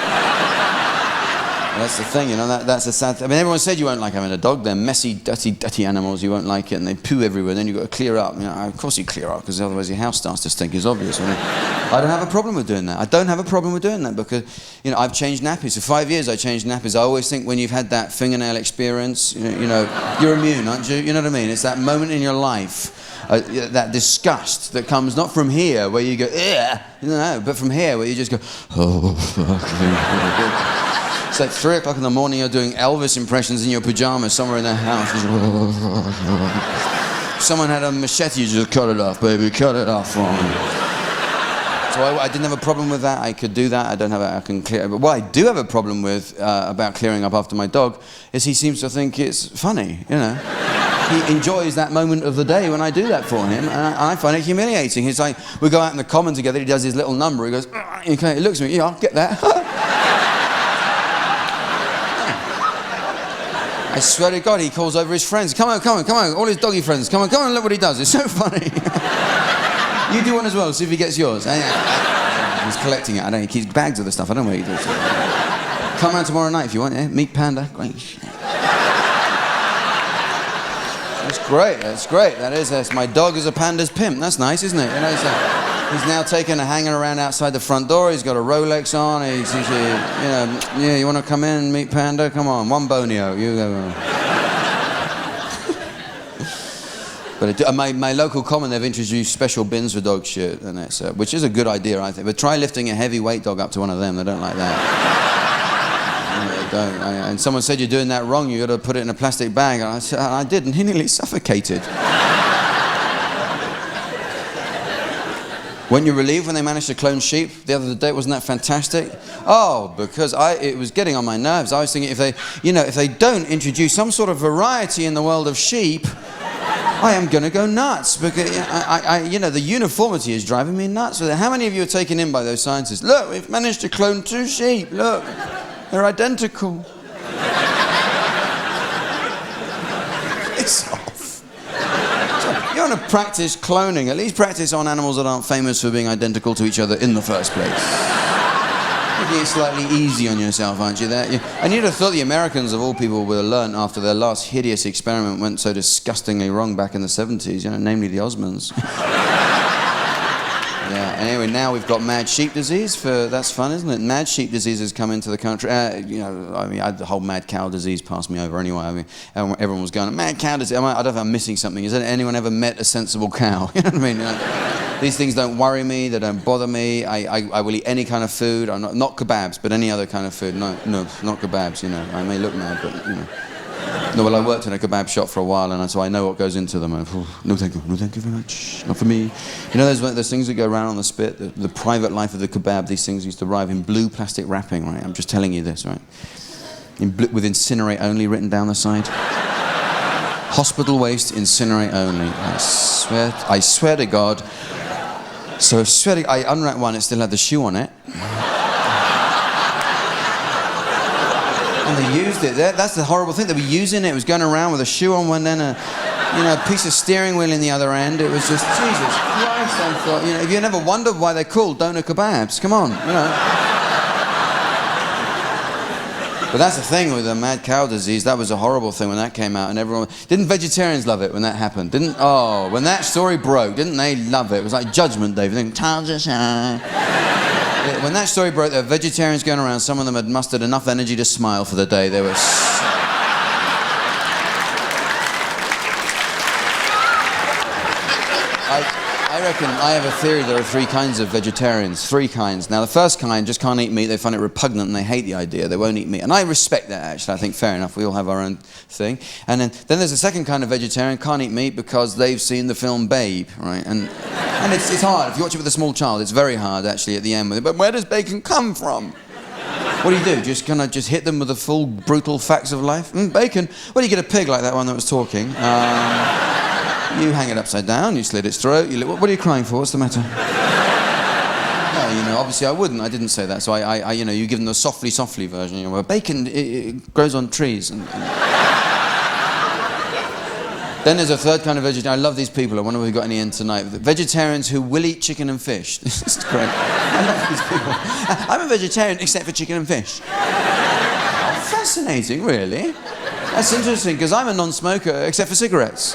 That's the thing, you know, that's a sad thing. I mean, everyone said you won't like having a dog. They're messy, dirty animals. You won't like it, and they poo everywhere. Then you've got to clear up. You know, of course you clear up, because otherwise your house starts to stink. It's obvious. I don't have a problem with doing that. I don't have a problem with doing that because, you know, I've changed nappies. For 5 years I changed nappies. I always think when you've had that fingernail experience, you know, you're immune, aren't you? You know what I mean? It's that moment in your life that disgust that comes not from here where you go, ugh, no, but from here where you just go, oh, fuck. It's like 3 o'clock in the morning, you're doing Elvis impressions in your pajamas somewhere in the house. Someone had a machete, you just cut it off, baby, cut it off for me. So I didn't have a problem with that. I could do that. I can clear. But what I do have a problem with about clearing up after my dog is he seems to think it's funny, you know. He enjoys that moment of the day when I do that for him, and I find it humiliating. He's like, we go out in the common together, he does his little number, he goes, okay, he looks at me, yeah, I'll get that. I swear to God, he calls over his friends, come on, all his doggy friends, come on, look what he does, it's so funny. You do one as well, see if he gets yours. He's collecting it, he keeps bags of the stuff, I don't know what he does. Come around tomorrow night if you want, yeah? Meet Panda, great. That's great, that's my dog is a panda's pimp, that's nice, isn't it? You know, he's now taken a hanging around outside the front door, he's got a Rolex on, he's you know, yeah, you want to come in and meet Panda? Come on, one bonio, you go. But my local common, they've introduced special bins for dog shit, and it's, which is a good idea, I think. But try lifting a heavy weight dog up to one of them, they don't like that. Don't. And someone said you're doing that wrong, you got to put it in a plastic bag. And I said, I did, and he nearly suffocated. Weren't you relieved when they managed to clone sheep the other day? Wasn't that fantastic? Oh, because it was getting on my nerves. I was thinking if they don't introduce some sort of variety in the world of sheep, I am going to go nuts, because the uniformity is driving me nuts with it. How many of you are taken in by those scientists? Look, we've managed to clone 2 sheep, look. They're identical. Piss off. So, you want to practice cloning, at least practice on animals that aren't famous for being identical to each other in the first place. Making it slightly easy on yourself, aren't you? And you'd have thought the Americans, of all people, would have learned after their last hideous experiment went so disgustingly wrong back in the 70s, you know, namely the Osmonds. Yeah, anyway, now we've got mad sheep disease. That's fun, isn't it? Mad sheep disease has come into the country. The whole mad cow disease passed me over anyway. I mean, everyone was going, mad cow disease. I don't know if I'm missing something. Has anyone ever met a sensible cow? You know what I mean? These things don't worry me. They don't bother me. I will eat any kind of food. I'm not kebabs, but any other kind of food. No, not kebabs, you know. I may look mad, but, you know. No, well, I worked in a kebab shop for a while, and so I know what goes into them. No, thank you very much. Not for me. You know those things that go around on the spit, the private life of the kebab. These things used to arrive in blue plastic wrapping, right? I'm just telling you this, right? With incinerate only written down the side. Hospital waste, incinerate only. I swear to God. So I unwrapped one. It still had the shoe on it. And they used it. That's the horrible thing. They were using it. It was going around with a shoe on one end, a piece of steering wheel in the other end. It was just, Jesus Christ, I thought, if you never wondered why they're called doner kebabs, come on, But that's the thing with the mad cow disease. That was a horrible thing when that came out, and everyone... Didn't vegetarians love it when that happened? When that story broke, didn't they love it? It was like Judgment Day. When that story broke, there were vegetarians going around. Some of them had mustered enough energy to smile for the day. They were... I reckon I have a theory there are 3 kinds of vegetarians. 3 kinds. Now, the first kind just can't eat meat. They find it repugnant and they hate the idea. They won't eat meat. And I respect that, actually. I think fair enough. We all have our own thing. And then there's a second kind of vegetarian, can't eat meat because they've seen the film Babe, right? And it's hard. If you watch it with a small child, it's very hard, actually, at the end with it. But where does bacon come from? What do? Just hit them with the full, brutal facts of life? Bacon? Well, you get a pig like that one that was talking. You hang it upside down, you slit its throat, what are you crying for? What's the matter? No, obviously I wouldn't. I didn't say that. So you give them the softly version. Where bacon it grows on trees. And... Then there's a third kind of vegetarian. I love these people. I wonder if we've got any in tonight. Vegetarians who will eat chicken and fish. This is great. I love these people. I'm a vegetarian except for chicken and fish. Oh, fascinating, really. That's interesting, because I'm a non-smoker except for cigarettes.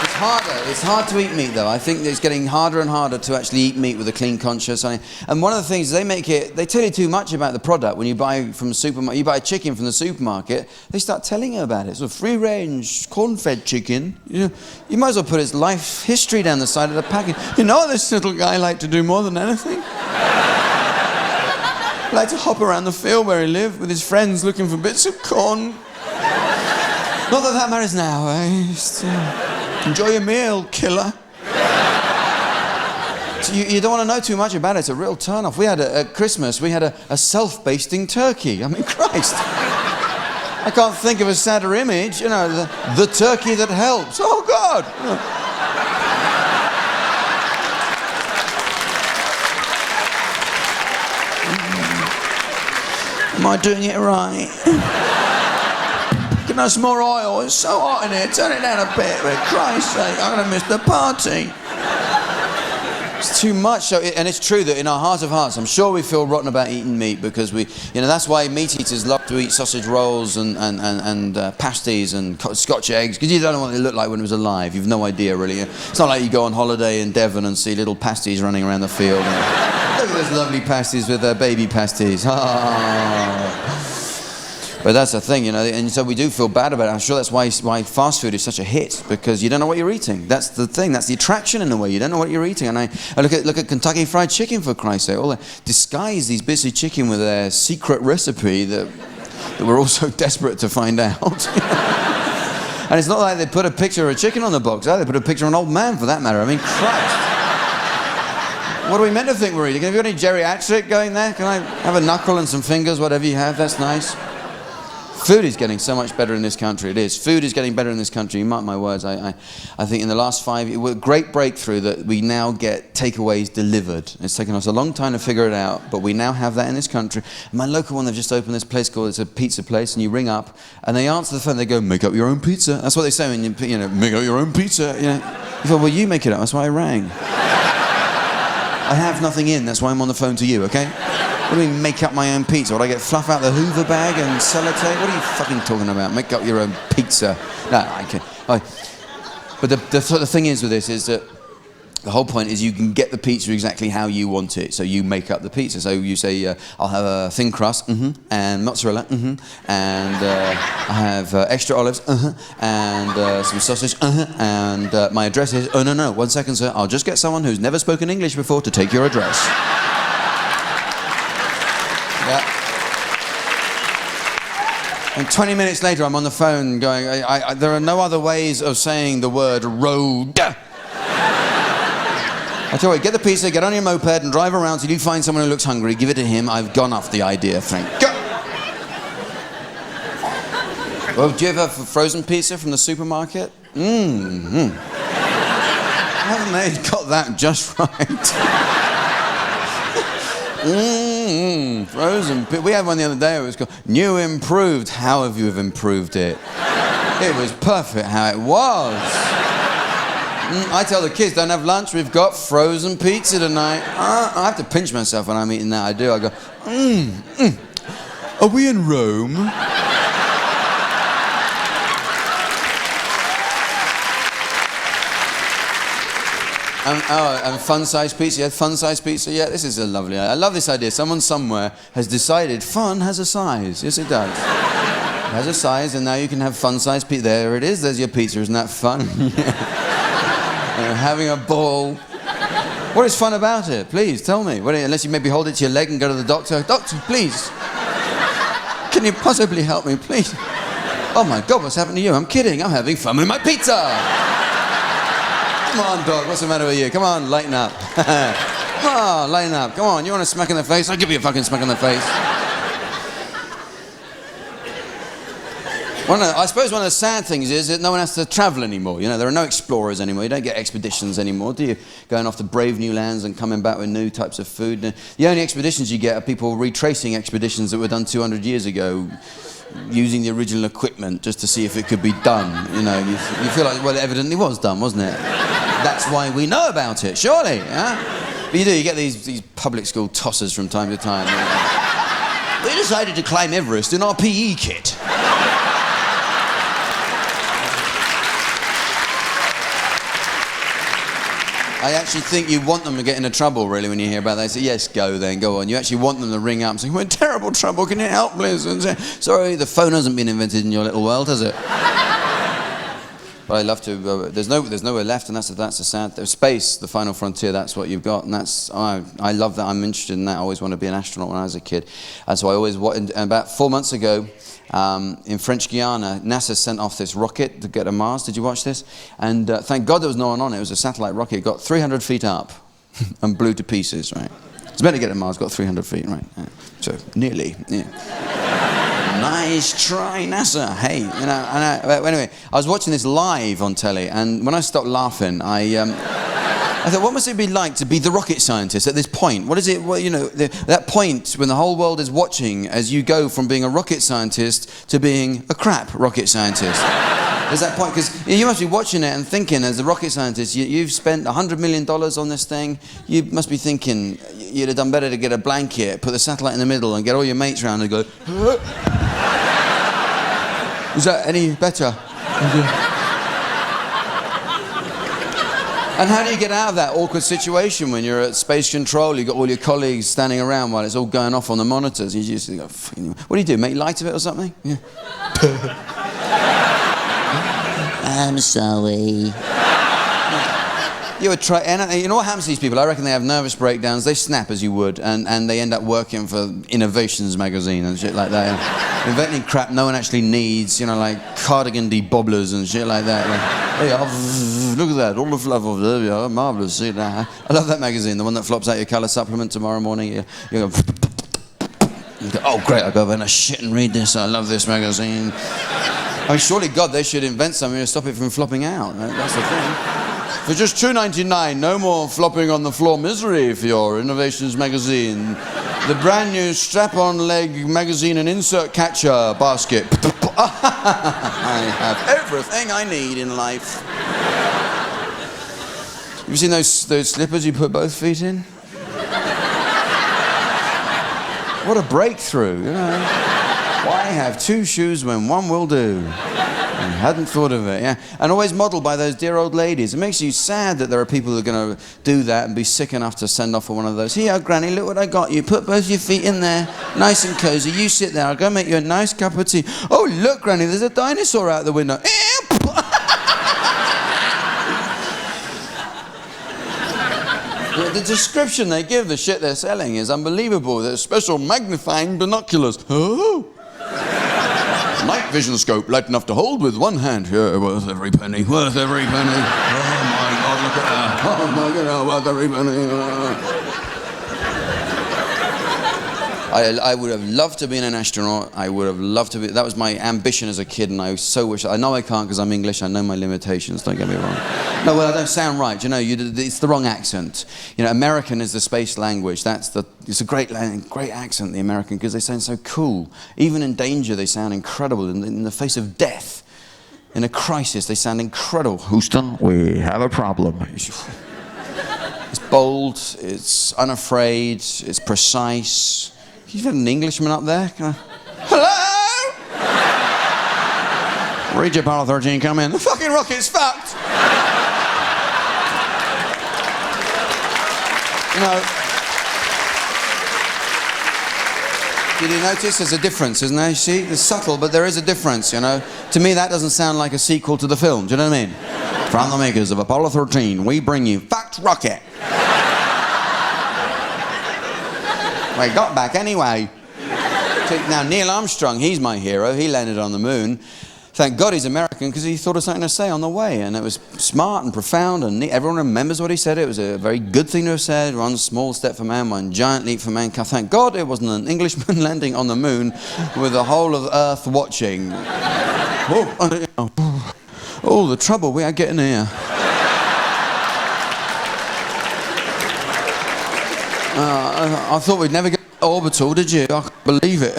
It's harder. It's hard to eat meat, though. I think it's getting harder and harder to actually eat meat with a clean conscience. And one of the things, they tell you too much about the product. When you buy from the supermarket, you buy chicken from the supermarket, they start telling you about it. So free-range, corn-fed chicken. You might as well put its life history down the side of the package. You know what this little guy liked to do more than anything? Like to hop around the field where he lived with his friends looking for bits of corn. Not that that matters now, eh? Just, enjoy your meal, killer. So you don't want to know too much about it. It's a real turn-off. We had at Christmas, we had a self-basting turkey. I mean, Christ. I can't think of a sadder image. You know, the turkey that helps. Oh, God. Am I doing it right? Can I have some more oil? It's so hot in here. Turn it down a bit. For Christ's sake, I'm going to miss the party. It's too much. So, and it's true that in our heart of hearts, I'm sure we feel rotten about eating meat because that's why meat eaters love to eat sausage rolls and pasties and Scotch eggs, because you don't know what they look like when it was alive. You've no idea, really. It's not like you go on holiday in Devon and see little pasties running around the field. Look at those lovely pasties with baby pasties. But that's the thing, and so we do feel bad about it. I'm sure that's why fast food is such a hit, because you don't know what you're eating. That's the thing. That's the attraction in a way. You don't know what you're eating. And I look at Kentucky Fried Chicken, for Christ's sake. All they disguise these bits of chicken with their secret recipe that we're all so desperate to find out. And it's not like they put a picture of a chicken on the box. They put a picture of an old man, for that matter. I mean, Christ. What are we meant to think we're eating? Have you got any geriatric going there? Can I have a knuckle and some fingers, whatever you have? That's nice. Food is getting so much better in this country. It is. Food is getting better in this country. You mark my words. I think in the last 5 years, great breakthrough that we now get takeaways delivered. It's taken us a long time to figure it out, but we now have that in this country. My local one, they've just opened this place called, it's a pizza place, and you ring up, and they answer the phone, they go, make up your own pizza. That's what they say when you make up your own pizza. You thought, well, you make it up. That's why I rang. I have nothing in. That's why I'm on the phone to you, okay? What do you mean, make up my own pizza? Would I get fluff out the Hoover bag and sellotape? What are you fucking talking about? Make up your own pizza. No, I can't. But the thing is with this is that the whole point is you can get the pizza exactly how you want it. So you make up the pizza. So you say, I'll have a thin crust, and mozzarella, and I have extra olives, and some sausage, and my address is, oh, no, 1 second, sir. I'll just get someone who's never spoken English before to take your address. Yeah. And 20 minutes later, I'm on the phone going, there are no other ways of saying the word road. I tell you what, get the pizza, get on your moped and drive around till you find someone who looks hungry, give it to him. I've gone off the idea, thank God. Well, do you have a frozen pizza from the supermarket? Haven't they got that just right? Frozen. We had one the other day. It was called New Improved. How have you improved it? It was perfect how it was. I tell the kids, don't have lunch. We've got frozen pizza tonight. I have to pinch myself when I'm eating that. I do. I go, Are we in Rome? And fun-sized pizza. You had fun-sized pizza? Yeah, this is a lovely idea. I love this idea. Someone somewhere has decided fun has a size. Yes, it does. It has a size, and now you can have fun-sized pizza. There it is. There's your pizza. Isn't that fun? Having a ball. What is fun about it? Please, tell me. Unless you maybe hold it to your leg and go to the doctor. Doctor, please. Can you possibly help me, please? Oh, my God, what's happened to you? I'm kidding. I'm having fun with my pizza. Come on, dog, what's the matter with you? Come on, lighten up. Come on, lighten up. Come on, you want a smack in the face? I'll give you a fucking smack in the face. I suppose one of the sad things is that no one has to travel anymore. There are no explorers anymore. You don't get expeditions anymore, do you? Going off to brave new lands and coming back with new types of food. The only expeditions you get are people retracing expeditions that were done 200 years ago, using the original equipment just to see if it could be done. You feel like, well, it evidently was done, wasn't it? That's why we know about it, surely. Huh? But you get these public school tossers from time to time. We decided to climb Everest in our PE kit. I actually think you want them to get into trouble, really, when you hear about that. They say, yes, go then, go on. You actually want them to ring up and say, we're in terrible trouble, can you help, please? And say, sorry, the phone hasn't been invented in your little world, has it? But I love to, there's nowhere left, and that's a sad, space, the final frontier, that's what you've got, and that's, I love that, I'm interested in that, I always wanted to be an astronaut when I was a kid. And so I always, about 4 months ago, in French Guiana, NASA sent off this rocket to get to Mars. Did you watch this? And thank God there was no one on it. It was a satellite rocket. It got 300 feet up and blew to pieces, right? It's meant to get to Mars, got 300 feet, right? Yeah. So, nearly, yeah. Nice try, NASA. Hey, you know, anyway, I was watching this live on telly, and when I stopped laughing, I thought, what must it be like to be the rocket scientist at this point? What is it, well, you know, that point when the whole world is watching as you go from being a rocket scientist to being a crap rocket scientist? There's that point, because you must be watching it and thinking, as a rocket scientist, you've spent $100 million on this thing. You must be thinking, you'd have done better to get a blanket, put the satellite in the middle, and get all your mates around and go, is that any better? And how do you get out of that awkward situation when you're at space control, you've got all your colleagues standing around while it's all going off on the monitors? You just go, what do? Make light of it or something? Yeah. I'm sorry. You would try, and you know what happens to these people? I reckon they have nervous breakdowns, they snap as you would, and they end up working for Innovations magazine and shit like that. Inventing crap no one actually needs, you know, like cardigan debobblers and shit like that. Like, hey, look at that, all the fluff of there, yeah, marvellous, see that. I love that magazine, the one that flops out your colour supplement tomorrow morning. You go, oh great, I'll go over and shit and read this, I love this magazine. I mean, surely, God, they should invent something to stop it from flopping out. That's the thing. For just $2.99, no more flopping on the floor misery for your Innovations magazine. The brand new strap-on leg magazine and insert catcher basket. I have everything I need in life. Have you seen those slippers you put both feet in? What a breakthrough, you know. Why have two shoes when one will do? I hadn't thought of it, yeah. And always modelled by those dear old ladies. It makes you sad that there are people who are going to do that and be sick enough to send off for one of those. Here, Granny, look what I got you. Put both your feet in there, nice and cosy. You sit there, I'll go make you a nice cup of tea. Oh, look, Granny, there's a dinosaur out the window. The description they give the shit they're selling is unbelievable. There's special magnifying binoculars. Oh! Night vision scope, light enough to hold with one hand. Yeah, worth every penny, worth every penny. Oh my God, look at that. Oh my God, worth every penny. I would have loved to be an astronaut. I would have loved to be, that was my ambition as a kid, and I so wish, I know I can't because I'm English, I know my limitations, don't get me wrong. No, well, I don't sound right, you know, it's the wrong accent. You know, American is the space language, it's a great accent, the American, because they sound so cool. Even in danger, they sound incredible. In the face of death, in a crisis, they sound incredible. Houston, we have a problem. It's bold, it's unafraid, it's precise. You've had an Englishman up there? Hello? Read your Apollo 13, come in. The fucking rocket's fucked! You know, did you notice there's a difference, isn't there? You see, it's subtle, but there is a difference, you know. To me, that doesn't sound like a sequel to the film, do you know what I mean? From the makers of Apollo 13, we bring you Fucked Rocket. We got back anyway. Now, Neil Armstrong, he's my hero. He landed on the moon. Thank God he's American, because he thought of something to say on the way, and it was smart and profound, and everyone remembers what he said. It was a very good thing to have said. One small step for man, one giant leap for mankind. Thank God it wasn't an Englishman landing on the moon with the whole of Earth watching. Oh, the trouble we are getting here. I thought we'd never get orbital, did you? I can't believe it.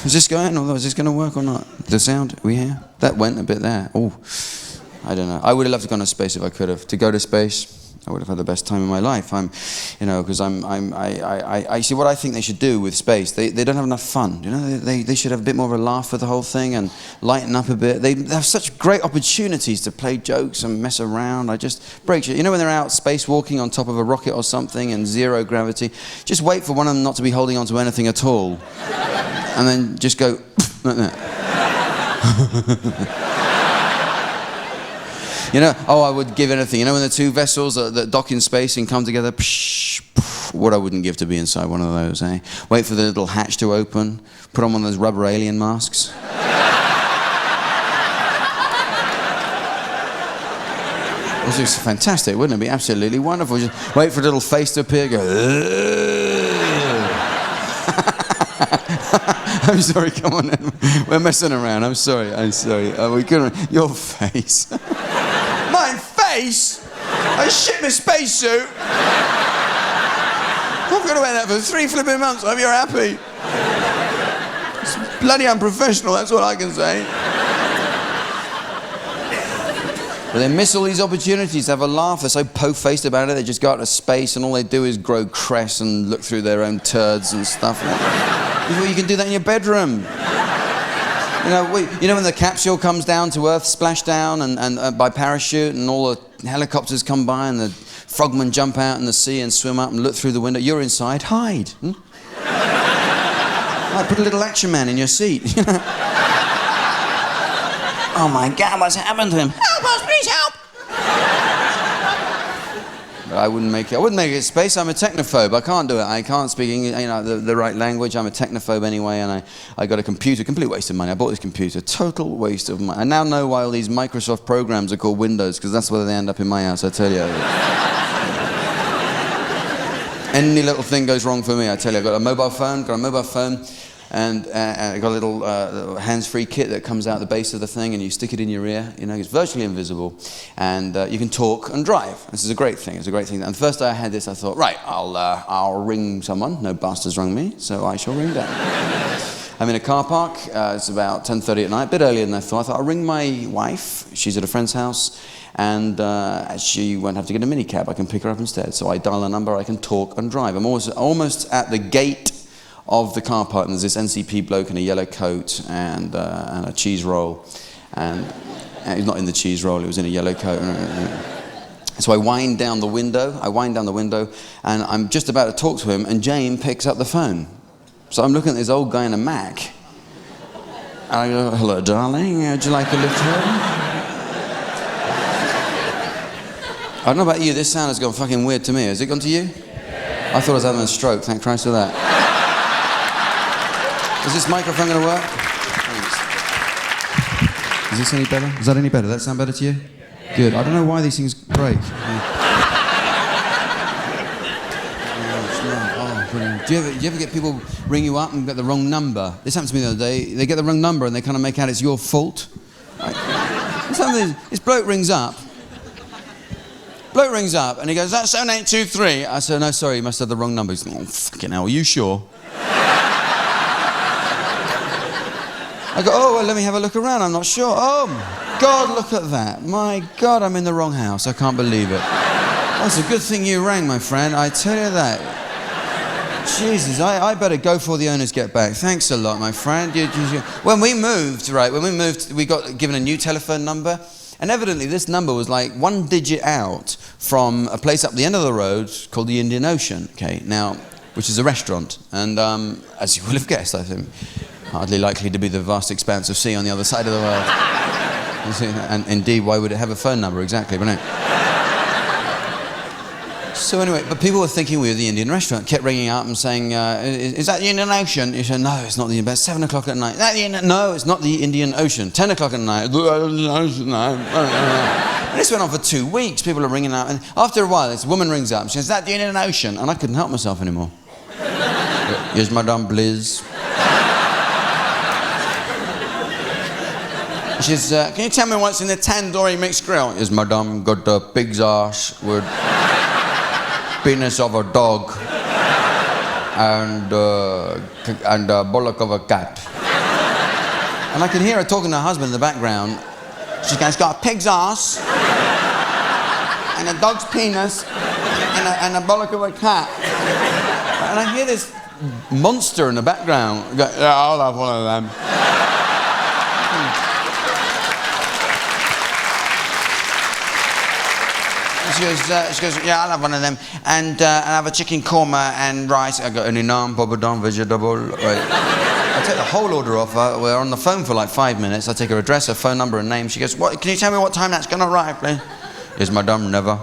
Is this going, or is this going to work or not? The sound we hear? That went a bit there. Oh, I don't know. I would have loved to go to space if I could have. To go to space, I would have had the best time of my life. Because I see what I think they should do with space. They don't have enough fun. You know, they should have a bit more of a laugh with the whole thing and lighten up a bit. They have such great opportunities to play jokes and mess around. I just break it. You know, when they're out spacewalking on top of a rocket or something in zero gravity, just wait for one of them not to be holding on to anything at all, and then just go like that. You know, I would give anything. You know, when the two vessels that dock in space and come together, what I wouldn't give to be inside one of those, eh? Wait for the little hatch to open, put on one of those rubber alien masks. This is fantastic, wouldn't it? Be absolutely wonderful. Just wait for a little face to appear, go, I'm sorry, come on in. We're messing around, I'm sorry. We couldn't, your face. My face? I shit my spacesuit. I'm going to wear that for 3 flipping months. I hope you're happy. It's bloody unprofessional, that's what I can say. But they miss all these opportunities to have a laugh. They're so po-faced about it. They just go out to space and all they do is grow cress and look through their own turds and stuff. You can do that in your bedroom. You know when the capsule comes down to Earth, splash down and by parachute, and all the helicopters come by and the frogmen jump out in the sea and swim up and look through the window. You're inside, hide. Like, put a little action man in your seat. Oh my God, what's happened to him? Help us, please help! But I wouldn't make it space. I'm a technophobe. I can't do it. I can't speak the right language. I'm a technophobe anyway, and I got a computer. Complete waste of money. I bought this computer. Total waste of money. I now know why all these Microsoft programs are called Windows, because that's where they end up in my house, I tell you. Any little thing goes wrong for me, I tell you. I've got a mobile phone, and I got a little hands-free kit that comes out the base of the thing, and you stick it in your ear. You know, it's virtually invisible, and you can talk and drive. This is a great thing. It's a great thing. And the first day I had this, I thought, right, I'll ring someone. No bastards rung me, so I shall ring them. I'm in a car park. It's about 10:30 at night, a bit earlier than I thought. I'll ring my wife. She's at a friend's house, and she won't have to get a minicab. I can pick her up instead. So I dial a number. I can talk and drive. I'm almost at the gate of the car park, and there's this NCP bloke in a yellow coat and a cheese roll, and he's not in the cheese roll, he was in a yellow coat. So I wind down the window, and I'm just about to talk to him, and Jane picks up the phone. So I'm looking at this old guy in a Mac, and I go, hello darling, would you like a lift home? I don't know about you, this sound has gone fucking weird to me. Has it gone to you? I thought I was having a stroke, thank Christ for that. Is this microphone going to work? Thanks. Is this any better? Is that any better? Does that sound better to you? Yeah. Good. I don't know why these things break. Brilliant. Do you ever get people ring you up and get the wrong number? This happened to me the other day. They get the wrong number and they kind of make out it's your fault. This bloke rings up. And he goes, that's 7823. I said, no, sorry, you must have the wrong number. He's like, oh, fucking hell, are you sure? I go, oh, well, let me have a look around, I'm not sure. Oh, God, look at that. My God, I'm in the wrong house. I can't believe it. That's a good thing you rang, my friend. I tell you that. Jesus, I better go before the owners get back. Thanks a lot, my friend. When we moved, we got given a new telephone number. And evidently, this number was like 1 digit out from a place up the end of the road called the Indian Ocean, okay, now, which is a restaurant. And as you will have guessed, I think, hardly likely to be the vast expanse of sea on the other side of the world. And indeed, why would it have a phone number exactly? But no. So anyway, but people were thinking we were the Indian restaurant, kept ringing up and saying, is that the Indian Ocean? You said, no, it's not the Indian, about 7 o'clock at night. No, it's not the Indian Ocean. 10 o'clock at night. And this went on for 2 weeks. People are ringing up, and after a while, this woman rings up and she says, is that the Indian Ocean? And I couldn't help myself anymore. Yes, Madame Bliss. She says, can you tell me what's in the tandoori mixed grill? Yes, Madame, got a pig's arse with penis of a dog and a bollock of a cat. And I can hear her talking to her husband in the background. She goes, got a pig's arse and a dog's penis and a bollock of a cat. And I hear this monster in the background. Go, yeah, I'll have one of them. She goes, yeah, I'll have one of them, and I'll have a chicken korma and rice. I got an inam, bobadon, vegetable. Right. I take the whole order off her. We're on the phone for like 5 minutes. I take her address, her phone number, and name. She goes, "What? Can you tell me what time that's going to arrive, please?" Yes, madame, never.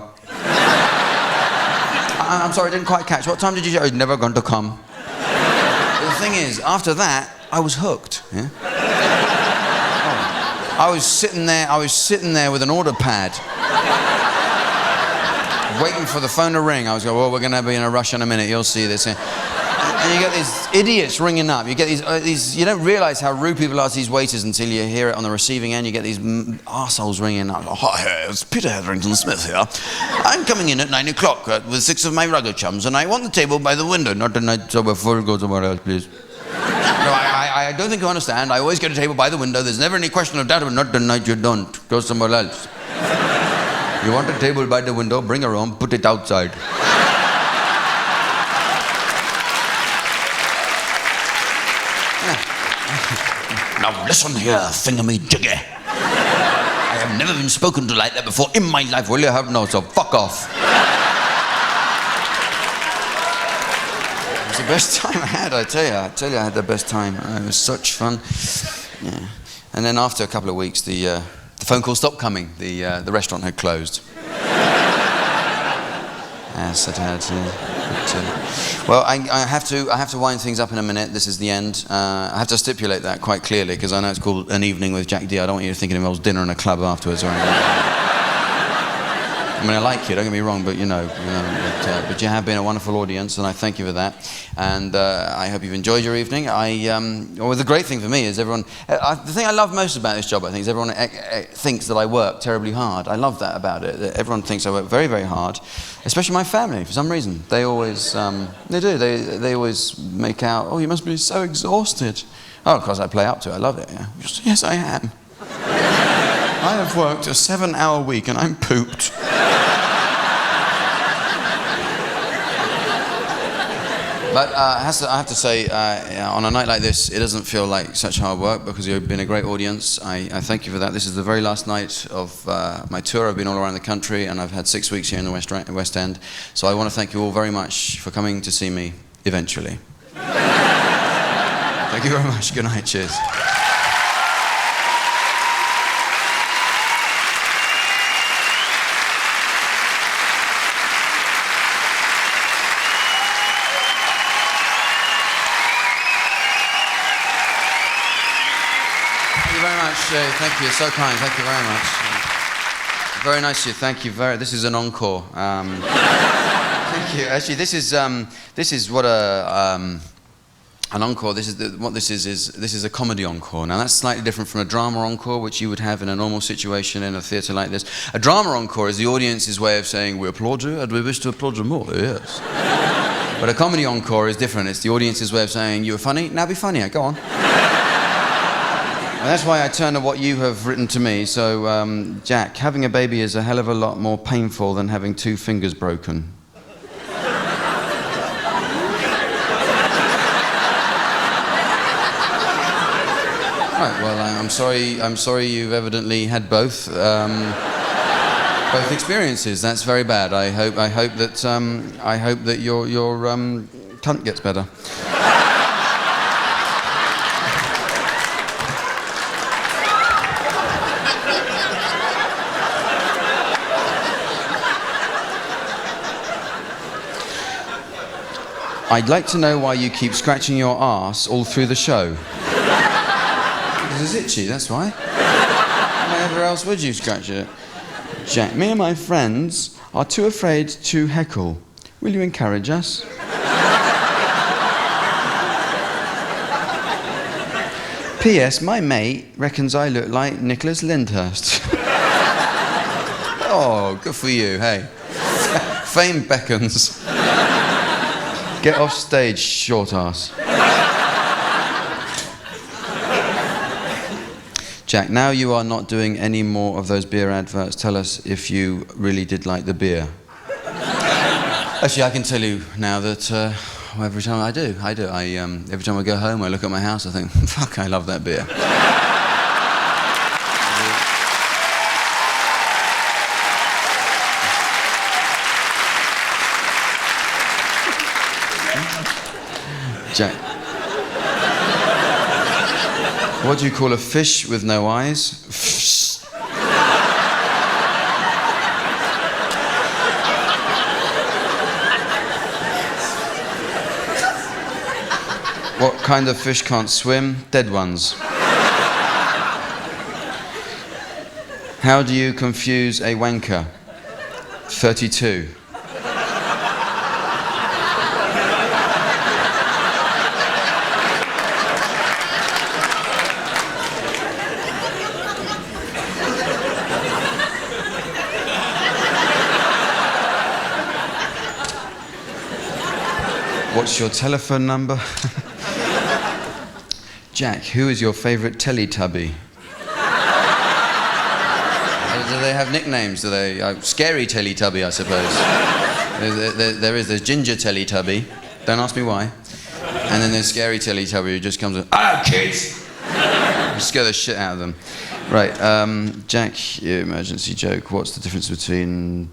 I'm sorry, I didn't quite catch. What time did you say? It's never going to come. But the thing is, after that, I was hooked. Yeah? Oh. I was sitting there with an order pad. Waiting for the phone to ring. I was going, well, we're going to be in a rush in a minute. You'll see this. And you get these idiots ringing up. You get these. You don't realise how rude people are to these waiters until you hear it on the receiving end. You get these arseholes ringing up. Oh, hi, it's Peter Hetherington Smith here. I'm coming in at 9 o'clock with 6 of my rugger chums, and I want the table by the window. Not tonight, so we're full. Go somewhere else, please. No, I don't think you understand. I always get a table by the window. There's never any question of doubt about not tonight. You don't. Go somewhere else. You want a table by the window, bring her home, put it outside. Now listen here, thingamajiggy. I have never been spoken to like that before in my life. Will you have no? So fuck off. It was the best time I had, I tell you. I had the best time. It was such fun. Yeah. And then after a couple of weeks, the phone call stopped coming. The restaurant had closed. Yes, it had. Well, I have to wind things up in a minute. This is the end. I have to stipulate that quite clearly because I know it's called An Evening with Jack Dee. I don't want you to think it involves dinner in a club afterwards or anything. I mean, I like you, don't get me wrong, but but you have been a wonderful audience, and I thank you for that. And I hope you've enjoyed your evening. Well, the great thing for me is everyone. The thing I love most about this job, I think, is everyone thinks that I work terribly hard. I love that about it. That everyone thinks I work very, very hard, especially my family. For some reason, they always they do. They always make out. Oh, you must be so exhausted. Oh, of course, I play up to it. I love it. Yeah. Yes, I am. I have worked a 7-hour week and I'm pooped. But I have to say, on a night like this, it doesn't feel like such hard work because you've been a great audience. I thank you for that. This is the very last night of my tour. I've been all around the country and I've had 6 weeks here in the West End. So I want to thank you all very much for coming to see me eventually. Thank you very much. Good night. Cheers. Thank you, so kind. Thank you very much. Very nice of you. Thank you very. This is an encore. Thank you. Actually, this is what an encore. This is a comedy encore. Now that's slightly different from a drama encore, which you would have in a normal situation in a theatre like this. A drama encore is the audience's way of saying we applaud you and we wish to applaud you more. Yes. But a comedy encore is different. It's the audience's way of saying you were funny. Now be funnier. Go on. And that's why I turn to what you have written to me. So, Jack, having a baby is a hell of a lot more painful than having 2 fingers broken. Right, well, I'm sorry you've evidently had both experiences. That's very bad. I hope that your cunt gets better. I'd like to know why you keep scratching your arse all through the show. Because it's itchy, that's why. Where else would you scratch it? Jack, me and my friends are too afraid to heckle. Will you encourage us? P.S. My mate reckons I look like Nicholas Lyndhurst. Oh, good for you, hey. Fame beckons. Get off stage, short ass. Jack, now you are not doing any more of those beer adverts. Tell us if you really did like the beer. Actually, I can tell you now that every time I do. Every time I go home, I look at my house, I think, fuck, I love that beer. Jack. What do you call a fish with no eyes? What kind of fish can't swim? Dead ones. How do you confuse a wanker? 32. What's your telephone number? Jack, who is your favourite Teletubby? Do they have nicknames? Do they? Scary Teletubby, I suppose. There's Ginger Teletubby. Don't ask me why. And then there's Scary Teletubby who just comes and, kids! You scare the shit out of them. Right, Jack, emergency joke. What's the difference between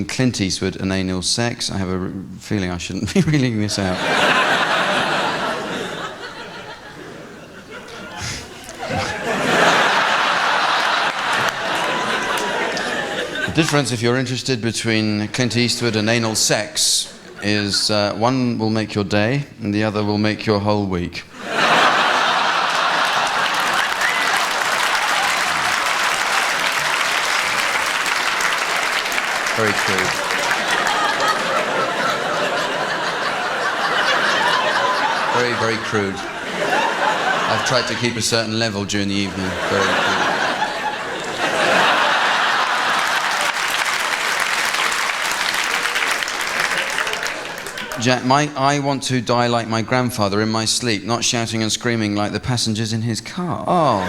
Clint Eastwood and anal sex? I have a feeling I shouldn't be reading this out. The difference, if you're interested, between Clint Eastwood and anal sex is one will make your day and the other will make your whole week. Very crude. Very, very crude. I've tried to keep a certain level during the evening. Very crude. Jack, I want to die like my grandfather in my sleep, not shouting and screaming like the passengers in his car. Oh.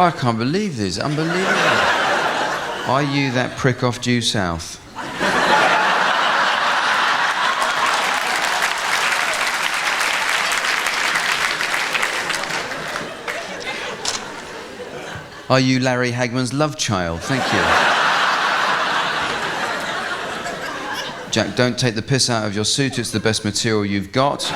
I can't believe this. Unbelievable. Are you that prick off due south? Are you Larry Hagman's love child? Thank you. Jack, don't take the piss out of your suit. It's the best material you've got.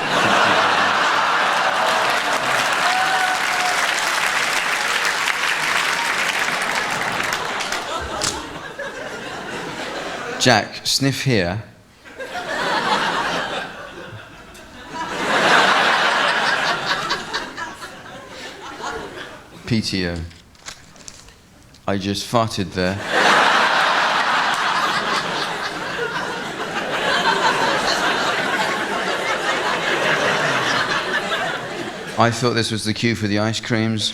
Jack, sniff here. PTO. I just farted there. I thought this was the queue for the ice creams.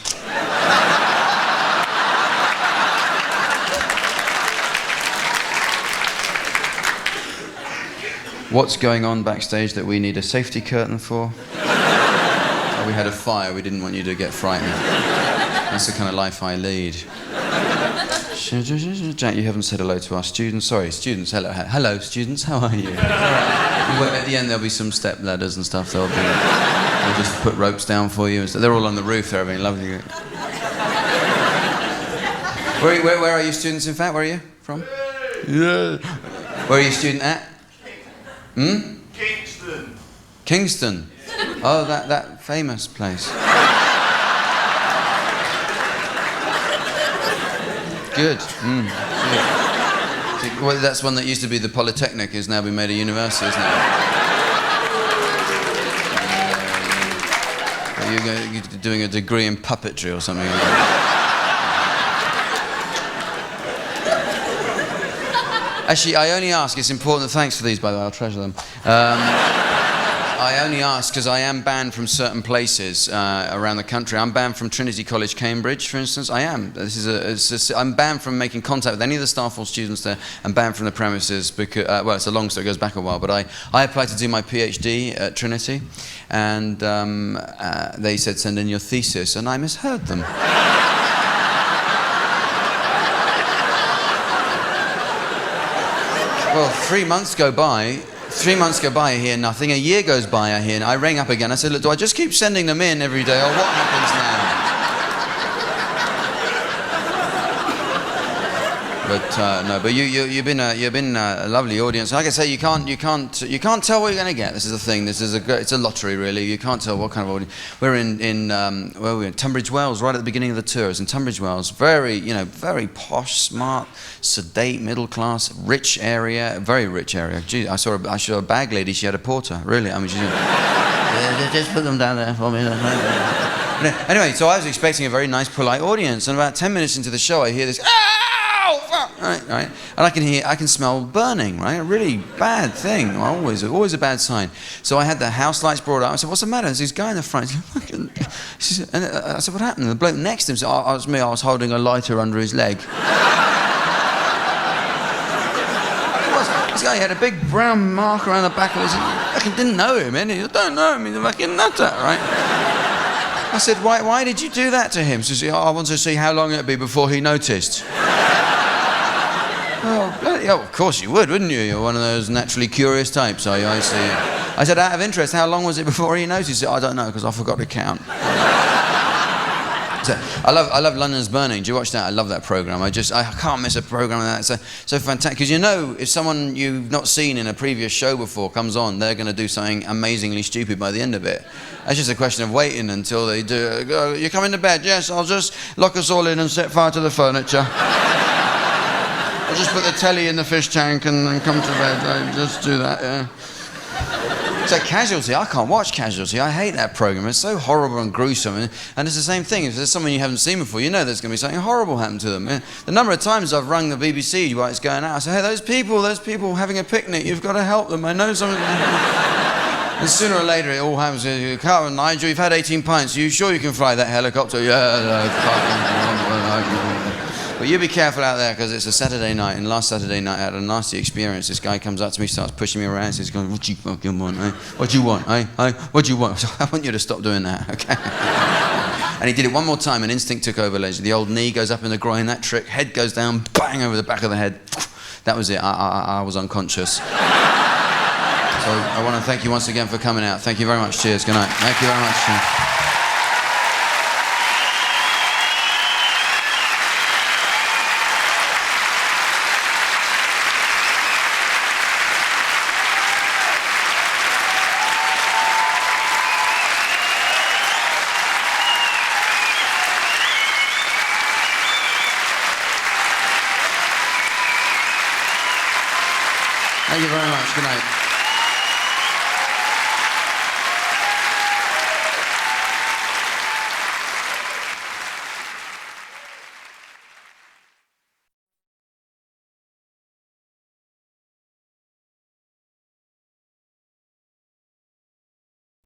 What's going on backstage that we need a safety curtain for? Oh, we had a fire, we didn't want you to get frightened. That's the kind of life I lead. Jack, you haven't said hello to our students. Sorry, students, hello. Hello, students, how are you? At the end there'll be some step ladders and stuff. They'll just put ropes down for you. They're all on the roof, they're having lovely. Where are you students, in fact? Where are you from? Yeah. Where are you a student at? Kingston. Kingston? Oh, that famous place. Good. Well, that's one that used to be the Polytechnic, has now been made a university, isn't it? You're doing a degree in puppetry or something like that. Actually, I only ask, it's important, thanks for these by the way, I'll treasure them. I only ask because I am banned from certain places around the country. I'm banned from Trinity College, Cambridge, for instance. I am. I'm banned from making contact with any of the staff or students there. I'm banned from the premises because, well, it's a long story, it goes back a while, but I applied to do my PhD at Trinity, and they said, send in your thesis, and I misheard them. Well, 3 months go by. 3 months go by, I hear nothing. A year goes by, I hear. I rang up again. I said, look, do I just keep sending them in every day, or what happens now? But no, but you've been a lovely audience. Like I say, you can't tell what you're going to get. This is the thing. It's a lottery, really. You can't tell what kind of audience. We're where were we? Tunbridge Wells, right at the beginning of the tour. It's in Tunbridge Wells. Very posh, smart, sedate, middle class, rich area, very rich area. Gee, I saw a bag lady. She had a porter. Really, I mean, just put them down there for me. Anyway, so I was expecting a very nice, polite audience, and about 10 minutes into the show, I hear this. Right, and I can smell burning, right? A really bad thing. Always a bad sign. So I had the house lights brought up. I said, "What's the matter?" There's this guy in the front. And I said, "What happened?" And the bloke next to him said, "Oh, it was me. I was holding a lighter under his leg." This guy had a big brown mark around the back of his. I didn't know him, and he don't know him. He's a fucking nutter, right? I said, "Why did you do that to him?" So he said, "I wanted to see how long it'd be before he noticed." Oh, of course you would, wouldn't you? You're one of those naturally curious types, are you? I see. I said, out of interest, how long was it before he noticed? He said, I don't know, because I forgot to count. So, I love London's Burning. Do you watch that? I love that program. I can't miss a program like that. It's so fantastic. Because you know, if someone you've not seen in a previous show before comes on, they're going to do something amazingly stupid by the end of it. It's just a question of waiting until they do. Go, you coming to bed? Yes, I'll just lock us all in and set fire to the furniture. I'll just put the telly in the fish tank and then come to bed. I just do that, yeah. So Casualty, I can't watch Casualty. I hate that program. It's so horrible and gruesome. And it's the same thing. If there's someone you haven't seen before, you know there's going to be something horrible happen to them. The number of times I've rung the BBC while it's going out, I say, hey, those people having a picnic, you've got to help them. I know something. And sooner or later it all happens. Carl, Nigel, you've had 18 pints. Are you sure you can fly that helicopter? Yeah. But you be careful out there, because it's a Saturday night, and last Saturday night I had a nasty experience. This guy comes up to me, starts pushing me around, says, "What you fucking want, eh? What do you want, eh? What do you want?" So I want you to stop doing that, okay? And he did it one more time, and instinct took over, Leslie. The old knee goes up in the groin, that trick, head goes down, bang, over the back of the head. That was it, I was unconscious. So I want to thank you once again for coming out. Thank you very much, cheers, good night. Thank you very much. Thank you very much. Good night.